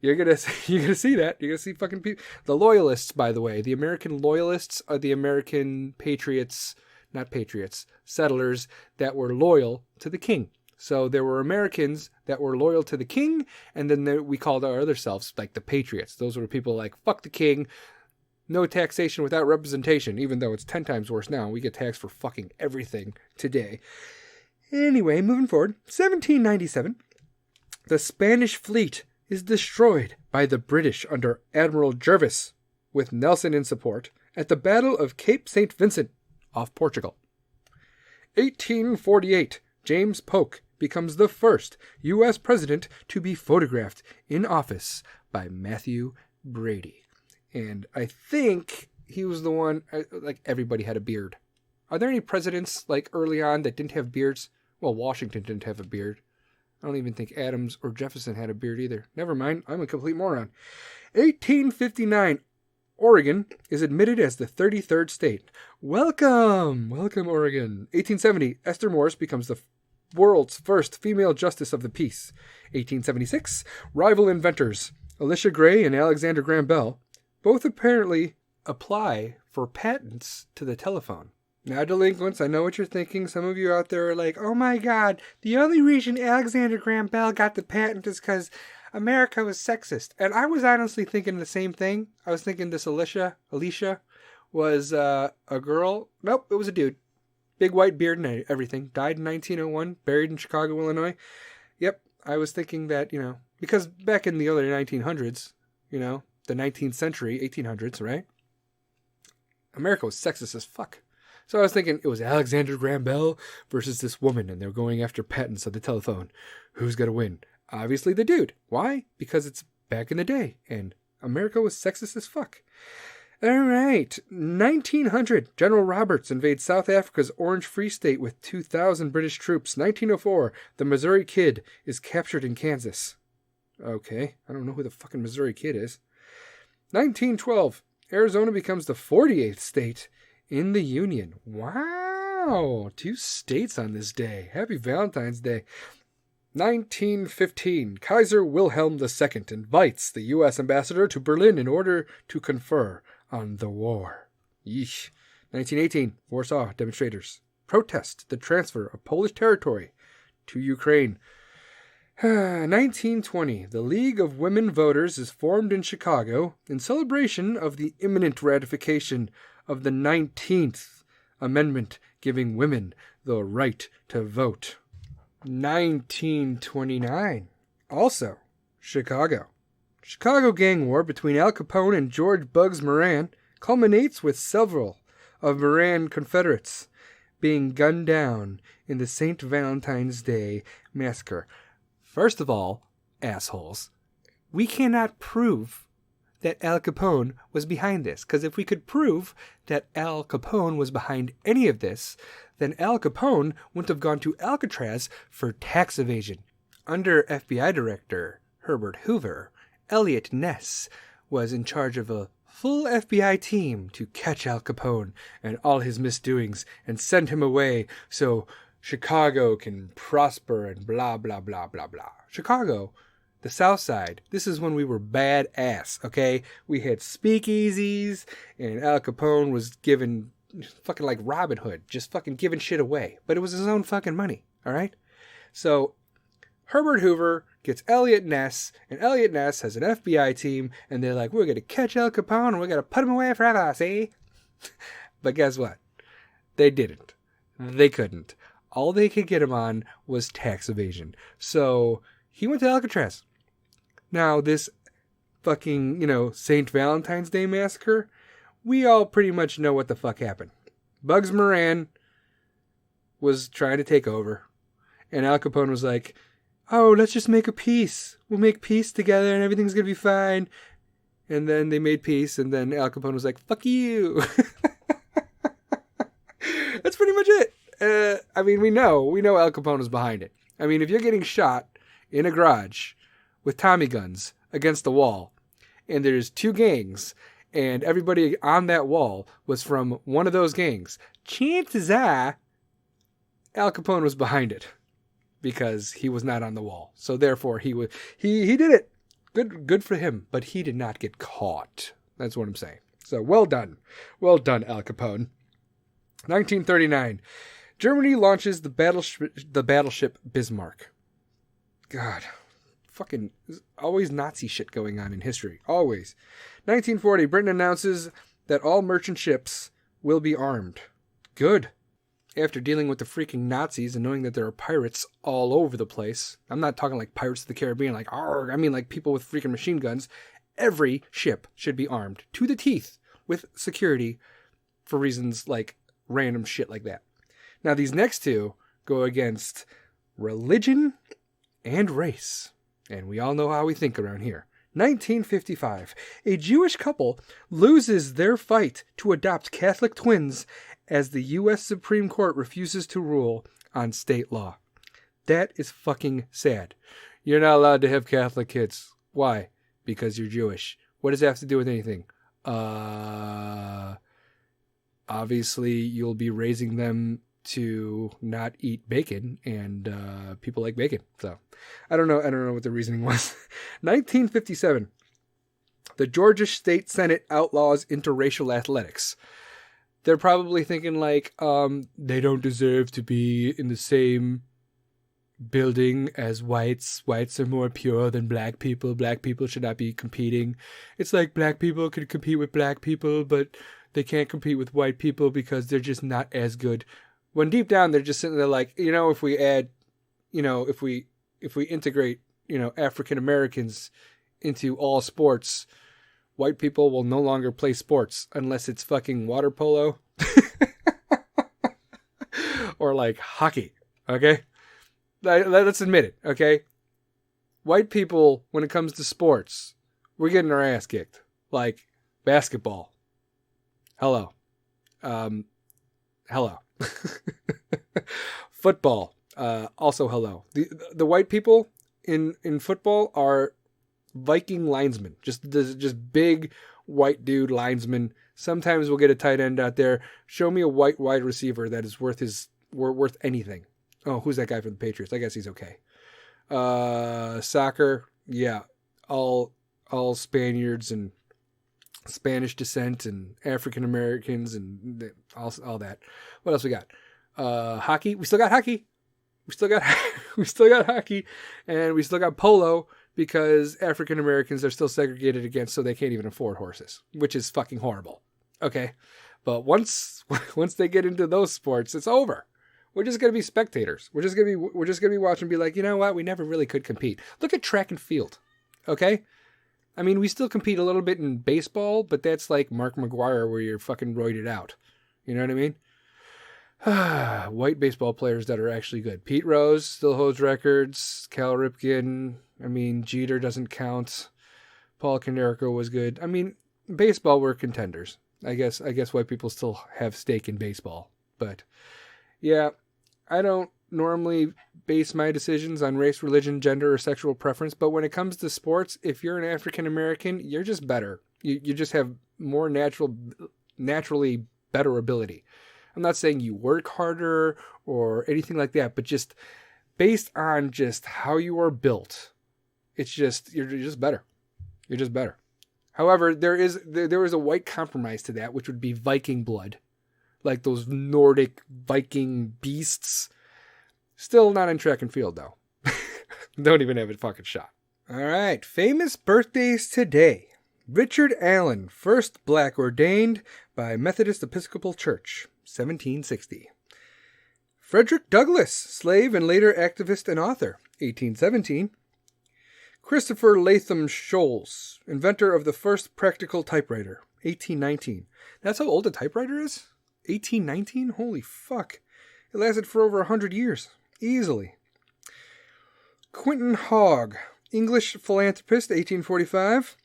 You're gonna see that. You're gonna see fucking people. The loyalists, by the way, the American loyalists are the American patriots, not patriots, settlers that were loyal to the king. So there were Americans that were loyal to the king, and then we called our other selves like the patriots. Those were people like, fuck the king, no taxation without representation, even though it's 10 times worse now. We get taxed for fucking everything today. Anyway, moving forward. 1797. The Spanish fleet is destroyed by the British under Admiral Jervis, with Nelson in support, at the Battle of Cape St. Vincent off Portugal. 1848. James Polk becomes the first U.S. president to be photographed in office by Matthew Brady. And I think he was the one, everybody had a beard. Are there any presidents, early on that didn't have beards? Well, Washington didn't have a beard. I don't even think Adams or Jefferson had a beard either. Never mind, I'm a complete moron. 1859, Oregon is admitted as the 33rd state. Welcome! Welcome, Oregon. 1870, Esther Morse becomes the world's first female justice of the peace. 1876, rival inventors, Alicia Gray and Alexander Graham Bell, both apparently apply for patents to the telephone. Now, delinquents, I know what you're thinking. Some of you out there are like, oh my god, the only reason Alexander Graham Bell got the patent is because America was sexist. And I was honestly thinking the same thing. I was thinking this Alicia was a girl. Nope, it was a dude. Big white beard and everything. Died in 1901, buried in Chicago, Illinois. Yep, I was thinking that, because back in the early 1900s, the 19th century, 1800s, right? America was sexist as fuck. So I was thinking it was Alexander Graham Bell versus this woman, and they're going after patents of the telephone. Who's going to win? Obviously the dude. Why? Because it's back in the day, and America was sexist as fuck. All right. 1900, General Roberts invades South Africa's Orange Free State with 2,000 British troops. 1904, the Missouri Kid is captured in Kansas. Okay, I don't know who the fucking Missouri Kid is. 1912, Arizona becomes the 48th state in the Union. Wow, 2 states on this day. Happy Valentine's Day. 1915, Kaiser Wilhelm II invites the U.S. ambassador to Berlin in order to confer on the war. Yeesh. 1918, Warsaw demonstrators protest the transfer of Polish territory to Ukraine. 1920, the League of Women Voters is formed in Chicago in celebration of the imminent ratification of the 19th Amendment giving women the right to vote. 1929, also Chicago. Chicago gang war between Al Capone and George Bugs Moran culminates with several of Moran Confederates being gunned down in the St. Valentine's Day massacre. First of all, assholes, we cannot prove that Al Capone was behind this, because if we could prove that Al Capone was behind any of this, then Al Capone wouldn't have gone to Alcatraz for tax evasion. Under FBI Director Herbert Hoover, Elliot Ness was in charge of a full FBI team to catch Al Capone and all his misdoings and send him away so Chicago can prosper and blah, blah, blah, blah, blah. Chicago, the South Side, this is when we were badass, okay? We had speakeasies, and Al Capone was given fucking like Robin Hood, just fucking giving shit away. But it was his own fucking money, all right? So Herbert Hoover gets Elliot Ness, and Elliot Ness has an FBI team, and they're like, we're going to catch Al Capone, and we're going to put him away forever, see? But guess what? They didn't. They couldn't. All they could get him on was tax evasion. So he went to Alcatraz. Now, this fucking, St. Valentine's Day massacre, we all pretty much know what the fuck happened. Bugs Moran was trying to take over, and Al Capone was like, oh, let's just make a peace. We'll make peace together, and everything's going to be fine. And then they made peace, and then Al Capone was like, fuck you. That's pretty much it. We know Al Capone is behind it. I mean, if you're getting shot in a garage with Tommy guns against the wall, and there's 2 gangs, and everybody on that wall was from one of those gangs, chances are Al Capone was behind it because he was not on the wall. So therefore, he did it. Good for him, but he did not get caught. That's what I'm saying. So well done, Al Capone. 1939. Germany launches the battleship Bismarck. God, fucking always Nazi shit going on in history. Always. 1940, Britain announces that all merchant ships will be armed. Good. After dealing with the freaking Nazis and knowing that there are pirates all over the place. I'm not talking like Pirates of the Caribbean, like, argh. I mean like people with freaking machine guns. Every ship should be armed to the teeth with security for reasons like random shit like that. Now, these next 2 go against religion and race. And we all know how we think around here. 1955. A Jewish couple loses their fight to adopt Catholic twins as the U.S. Supreme Court refuses to rule on state law. That is fucking sad. You're not allowed to have Catholic kids. Why? Because you're Jewish. What does that have to do with anything? Obviously, you'll be raising them to not eat bacon, and people like bacon. So I don't know what the reasoning was. 1957. The Georgia State Senate outlaws interracial athletics. They're probably thinking like, they don't deserve to be in the same building as whites. Whites are more pure than black people. Black people should not be competing. It's like black people could compete with black people, but they can't compete with white people because they're just not as good. When deep down they're just sitting there like, if we add, if we integrate, African Americans into all sports, white people will no longer play sports unless it's fucking water polo or like hockey. Okay. Let's admit it. Okay. White people, when it comes to sports, we're getting our ass kicked. Like basketball. Hello. Hello. Football. Also hello. The white people in football are Viking linesmen. Just big white dude linesmen. Sometimes we'll get a tight end out there. Show me a white wide receiver that is worth anything. Oh, who's that guy for the Patriots? I guess he's okay. Soccer, yeah. All Spaniards and Spanish descent and African Americans and all that. What else we got? Hockey. We still got hockey. We still got hockey, and we still got polo because African Americans are still segregated against, so they can't even afford horses, which is fucking horrible. Okay, but once they get into those sports, it's over. We're just gonna be spectators. We're just gonna be watching and be like, you know what? We never really could compete. Look at track and field. Okay. I mean, we still compete a little bit in baseball, but that's like Mark McGwire where you're fucking roided out. You know what I mean? White baseball players that are actually good. Pete Rose still holds records. Cal Ripken. I mean, Jeter doesn't count. Paul Konerko was good. I mean, baseball were contenders. I guess white people still have stake in baseball. But yeah, I don't normally base my decisions on race, religion, gender, or sexual preference. But when it comes to sports, if you're an African American, you're just better. You just have more naturally better ability. I'm not saying you work harder or anything like that, but just based on just how you are built, it's just, you're just better. You're just better. However, there is a white compromise to that, which would be Viking blood. Like those Nordic Viking beasts. Still not in track and field, though. Don't even have a fucking shot. All right. Famous birthdays today. Richard Allen, first black ordained by Methodist Episcopal Church, 1760. Frederick Douglass, slave and later activist and author, 1817. Christopher Latham Scholes, inventor of the first practical typewriter, 1819. That's how old a typewriter is? 1819? Holy fuck. It lasted for over 100 years. Easily. Quentin Hogg, English philanthropist, 1845.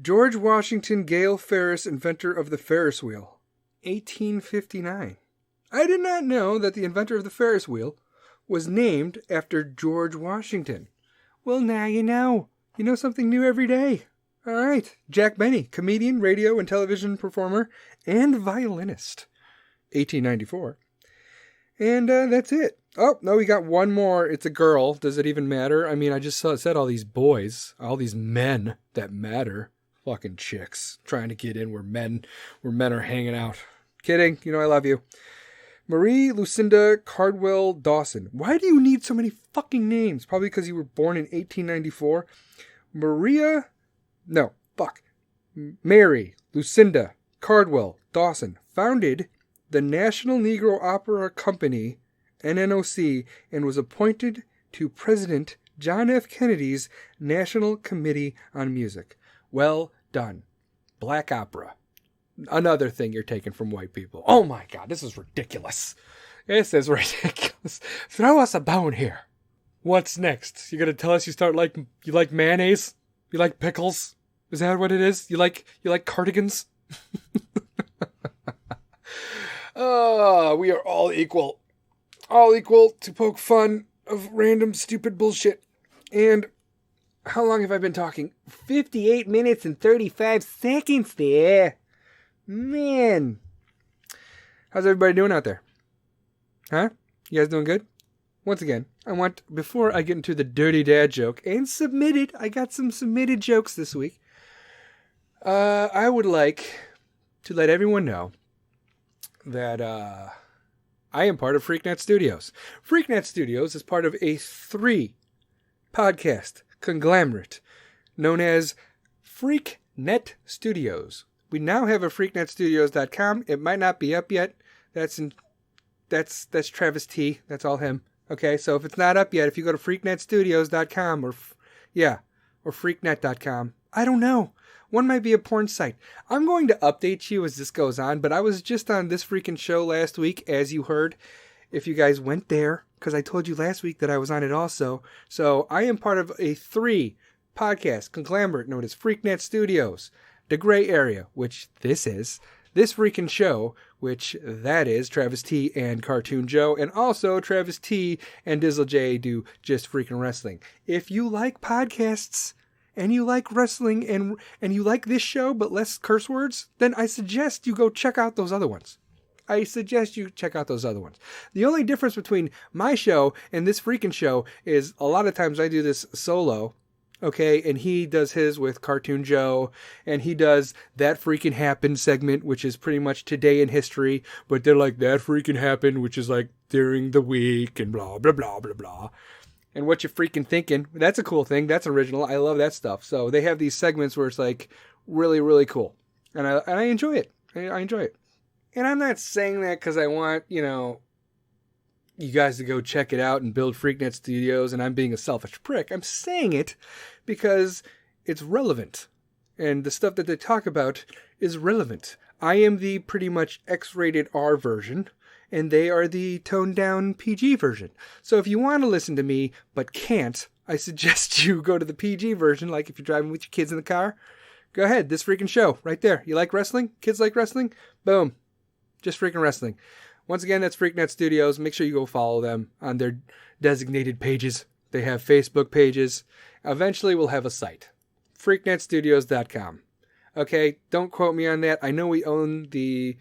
George Washington Gale Ferris, inventor of the Ferris wheel, 1859. I did not know that the inventor of the Ferris wheel was named after George Washington. Well, now you know. You know something new every day. All right. Jack Benny, comedian, radio and television performer, and violinist, 1894. And that's it. Oh, no, we got one more. It's a girl. Does it even matter? I mean, I just said all these boys, all these men that matter. Fucking chicks trying to get in where men are hanging out. Kidding. You know I love you. Marie Lucinda Cardwell Dawson. Why do you need so many fucking names? Probably because you were born in 1894. Mary Lucinda Cardwell Dawson founded the National Negro Opera Company, NNOC, and was appointed to President John F. Kennedy's National Committee on Music. Well done. Black opera. Another thing you're taking from white people. Oh my God, this is ridiculous. This is ridiculous. Throw us a bone here. What's next? You're gonna tell us you like mayonnaise? You like pickles? Is that what it is? You like cardigans? We are all equal. All equal to poke fun of random stupid bullshit. And how long have I been talking? 58 minutes and 35 seconds there. Man. How's everybody doing out there? Huh? You guys doing good? Once again, before I get into the dirty dad joke and I got some submitted jokes this week. I would like to let everyone know that I am part of FreakNet Studios. FreakNet Studios is part of a 3-podcast conglomerate known as FreakNet Studios. We now have a freaknetstudios.com. It might not be up yet. That's Travis T. That's all him. Okay, so if it's not up yet, if you go to freaknetstudios.com or freaknet.com, I don't know. One might be a porn site. I'm going to update you as this goes on, but I was just on this freaking show last week, as you heard, if you guys went there, because I told you last week that I was on it also. So I am part of a 3-podcast conglomerate known as FreakNet Studios. The Gray Area, which this is, This Freaking Show, which that is Travis T and Cartoon Joe, and also Travis T and Dizzle J do Just Freaking Wrestling. If you like podcasts and you like wrestling and you like this show but less curse words, then I suggest you go check out those other ones. The only difference between my show and This Freaking Show is a lot of times I do this solo, okay, and he does his with Cartoon Joe, and he does That Freaking Happened segment, which is pretty much today in history, but they're like, That Freaking Happened, which is like during the week, and blah, blah, blah, blah, blah. And What You Freaking Thinking, that's a cool thing, that's original, I love that stuff. So they have these segments where it's like really, really cool, and I enjoy it, I enjoy it. And I'm not saying that because I want, you guys to go check it out and build FreakNet Studios and I'm being a selfish prick. I'm saying it because it's relevant. And the stuff that they talk about is relevant. I am the pretty much X-rated R version, and they are the toned-down PG version. So if you want to listen to me but can't, I suggest you go to the PG version, like if you're driving with your kids in the car. Go ahead, This Freaking Show, right there. You like wrestling? Kids like wrestling? Boom. Just Freaking Wrestling. Once again, that's FreakNet Studios. Make sure you go follow them on their designated pages. They have Facebook pages. Eventually, we'll have a site. FreakNetStudios.com. Okay, don't quote me on that. I know we own the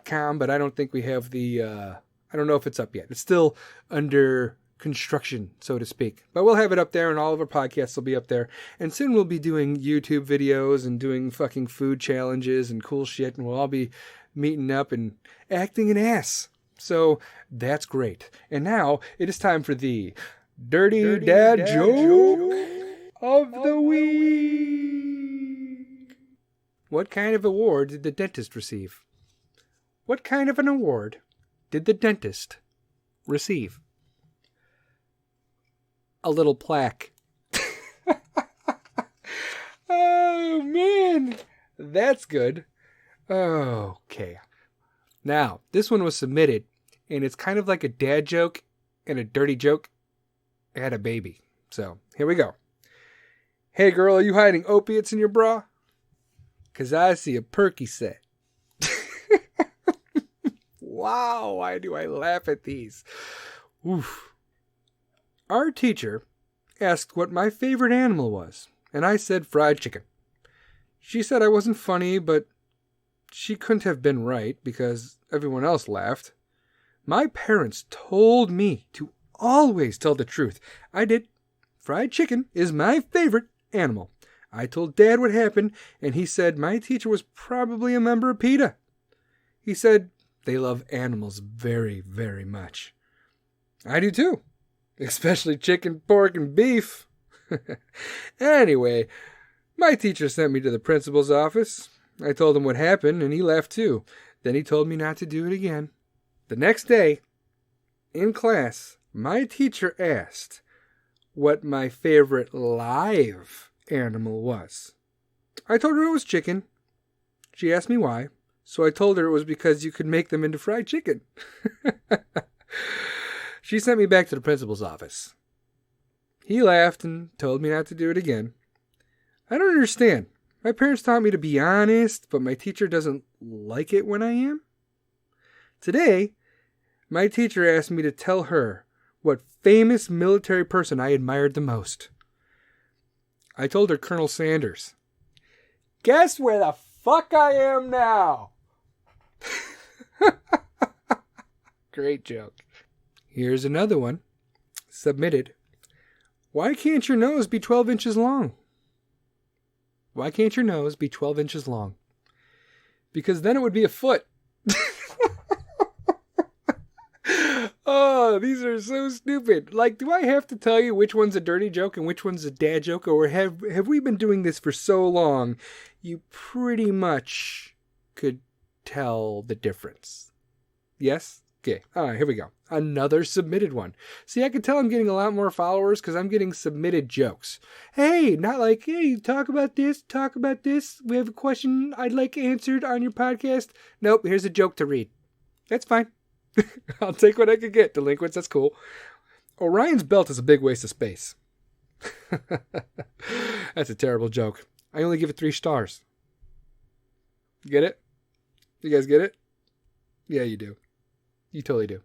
.com, but I don't think we have the... I don't know if it's up yet. It's still under construction, so to speak. But we'll have it up there, and all of our podcasts will be up there. And soon we'll be doing YouTube videos and doing fucking food challenges and cool shit, and we'll all be meeting up and acting an ass. So that's great. And now it is time for the Dirty Dad Joke of the Week. What kind of award did the dentist receive? What kind of an award did the dentist receive? A little plaque. Oh, man. That's good. Okay. Now, this one was submitted, and it's kind of like a dad joke and a dirty joke at a baby. So, here we go. Hey, girl, are you hiding opiates in your bra? 'Cause I see a perky set. Wow, why do I laugh at these? Oof. Our teacher asked what my favorite animal was, and I said fried chicken. She said I wasn't funny, but she couldn't have been right because everyone else laughed. My parents told me to always tell the truth. I did. Fried chicken is my favorite animal. I told Dad what happened, and he said my teacher was probably a member of PETA. He said they love animals very, very much. I do too. Especially chicken, pork, and beef. Anyway, my teacher sent me to the principal's office. I told him what happened, and he laughed too. Then he told me not to do it again. The next day, in class, my teacher asked what my favorite live animal was. I told her it was chicken. She asked me why, so I told her it was because you could make them into fried chicken. She sent me back to the principal's office. He laughed and told me not to do it again. I don't understand. My parents taught me to be honest, but my teacher doesn't like it when I am. Today, my teacher asked me to tell her what famous military person I admired the most. I told her Colonel Sanders. Guess where the fuck I am now? Great joke. Here's another one. Submitted. Why can't your nose be 12 inches long? Why can't your nose be 12 inches long? Because then it would be a foot. Oh, these are so stupid. Like, do I have to tell you which one's a dirty joke and which one's a dad joke? Or have we been doing this for so long, you pretty much could tell the difference? Yes? Okay. All right, here we go. Another submitted one. See, I can tell I'm getting a lot more followers because I'm getting submitted jokes. Hey, not like, hey, talk about this. We have a question I'd like answered on your podcast. Nope, here's a joke to read. That's fine. I'll take what I can get, delinquents. That's cool. Orion's belt is a big waste of space. That's a terrible joke. I only give it 3 stars. Get it? You guys get it? Yeah, you do. You totally do.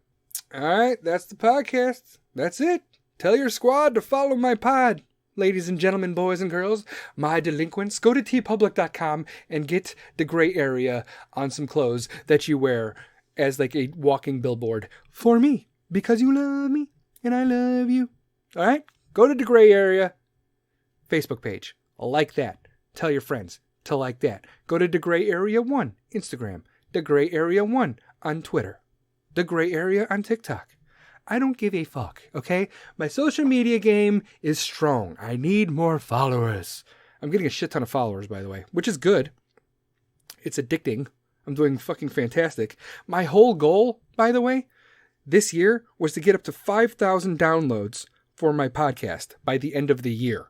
All right, that's the podcast. That's it. Tell your squad to follow my pod. Ladies and gentlemen, boys and girls, my delinquents, go to tpublic.com and get the gray area on some clothes that you wear as like a walking billboard for me, because you love me and I love you. All right? Go to the gray area Facebook page. Like that. Tell your friends to like that. Go to the gray area 1 Instagram, the gray area 1 on Twitter, the gray area on TikTok. I don't give a fuck, okay? My social media game is strong. I need more followers. I'm getting a shit ton of followers, by the way, which is good. It's addicting. I'm doing fucking fantastic. My whole goal, by the way, this year was to get up to 5,000 downloads for my podcast by the end of the year.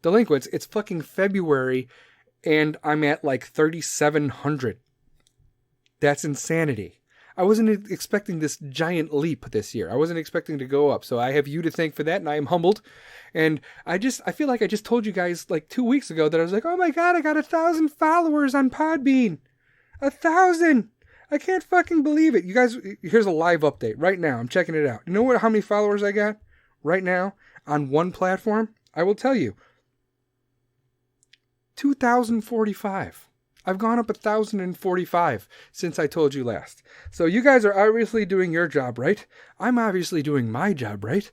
Delinquents, it's fucking February, and I'm at like 3,700. That's insanity. I wasn't expecting this giant leap this year. I wasn't expecting to go up. So I have you to thank for that, and I am humbled. And I feel like I just told you guys like 2 weeks ago that I was like, oh my God, I got 1,000 followers on Podbean. 1,000. I can't fucking believe it. You guys, here's a live update right now. I'm checking it out. You know how many followers I got right now on one platform? I will tell you. 2,045. I've gone up 1,045 since I told you last. So you guys are obviously doing your job right. I'm obviously doing my job right.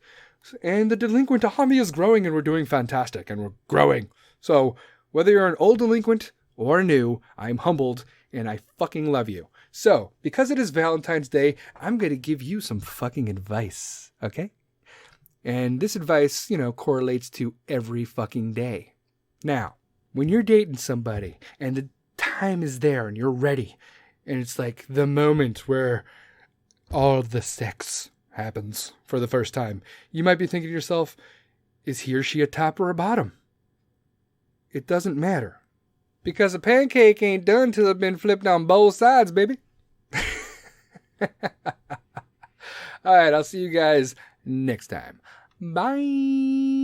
And the delinquent army is growing, and we're doing fantastic, and we're growing. So whether you're an old delinquent or new, I'm humbled, and I fucking love you. So because it is Valentine's Day, I'm going to give you some fucking advice, okay? And this advice, correlates to every fucking day. Now, when you're dating somebody and the time is there and you're ready, and it's like the moment where all the sex happens for the first time, you might be thinking to yourself, is he or she a top or a bottom? It doesn't matter, because a pancake ain't done till it's been flipped on both sides, baby. All right, I'll see you guys next time. Bye.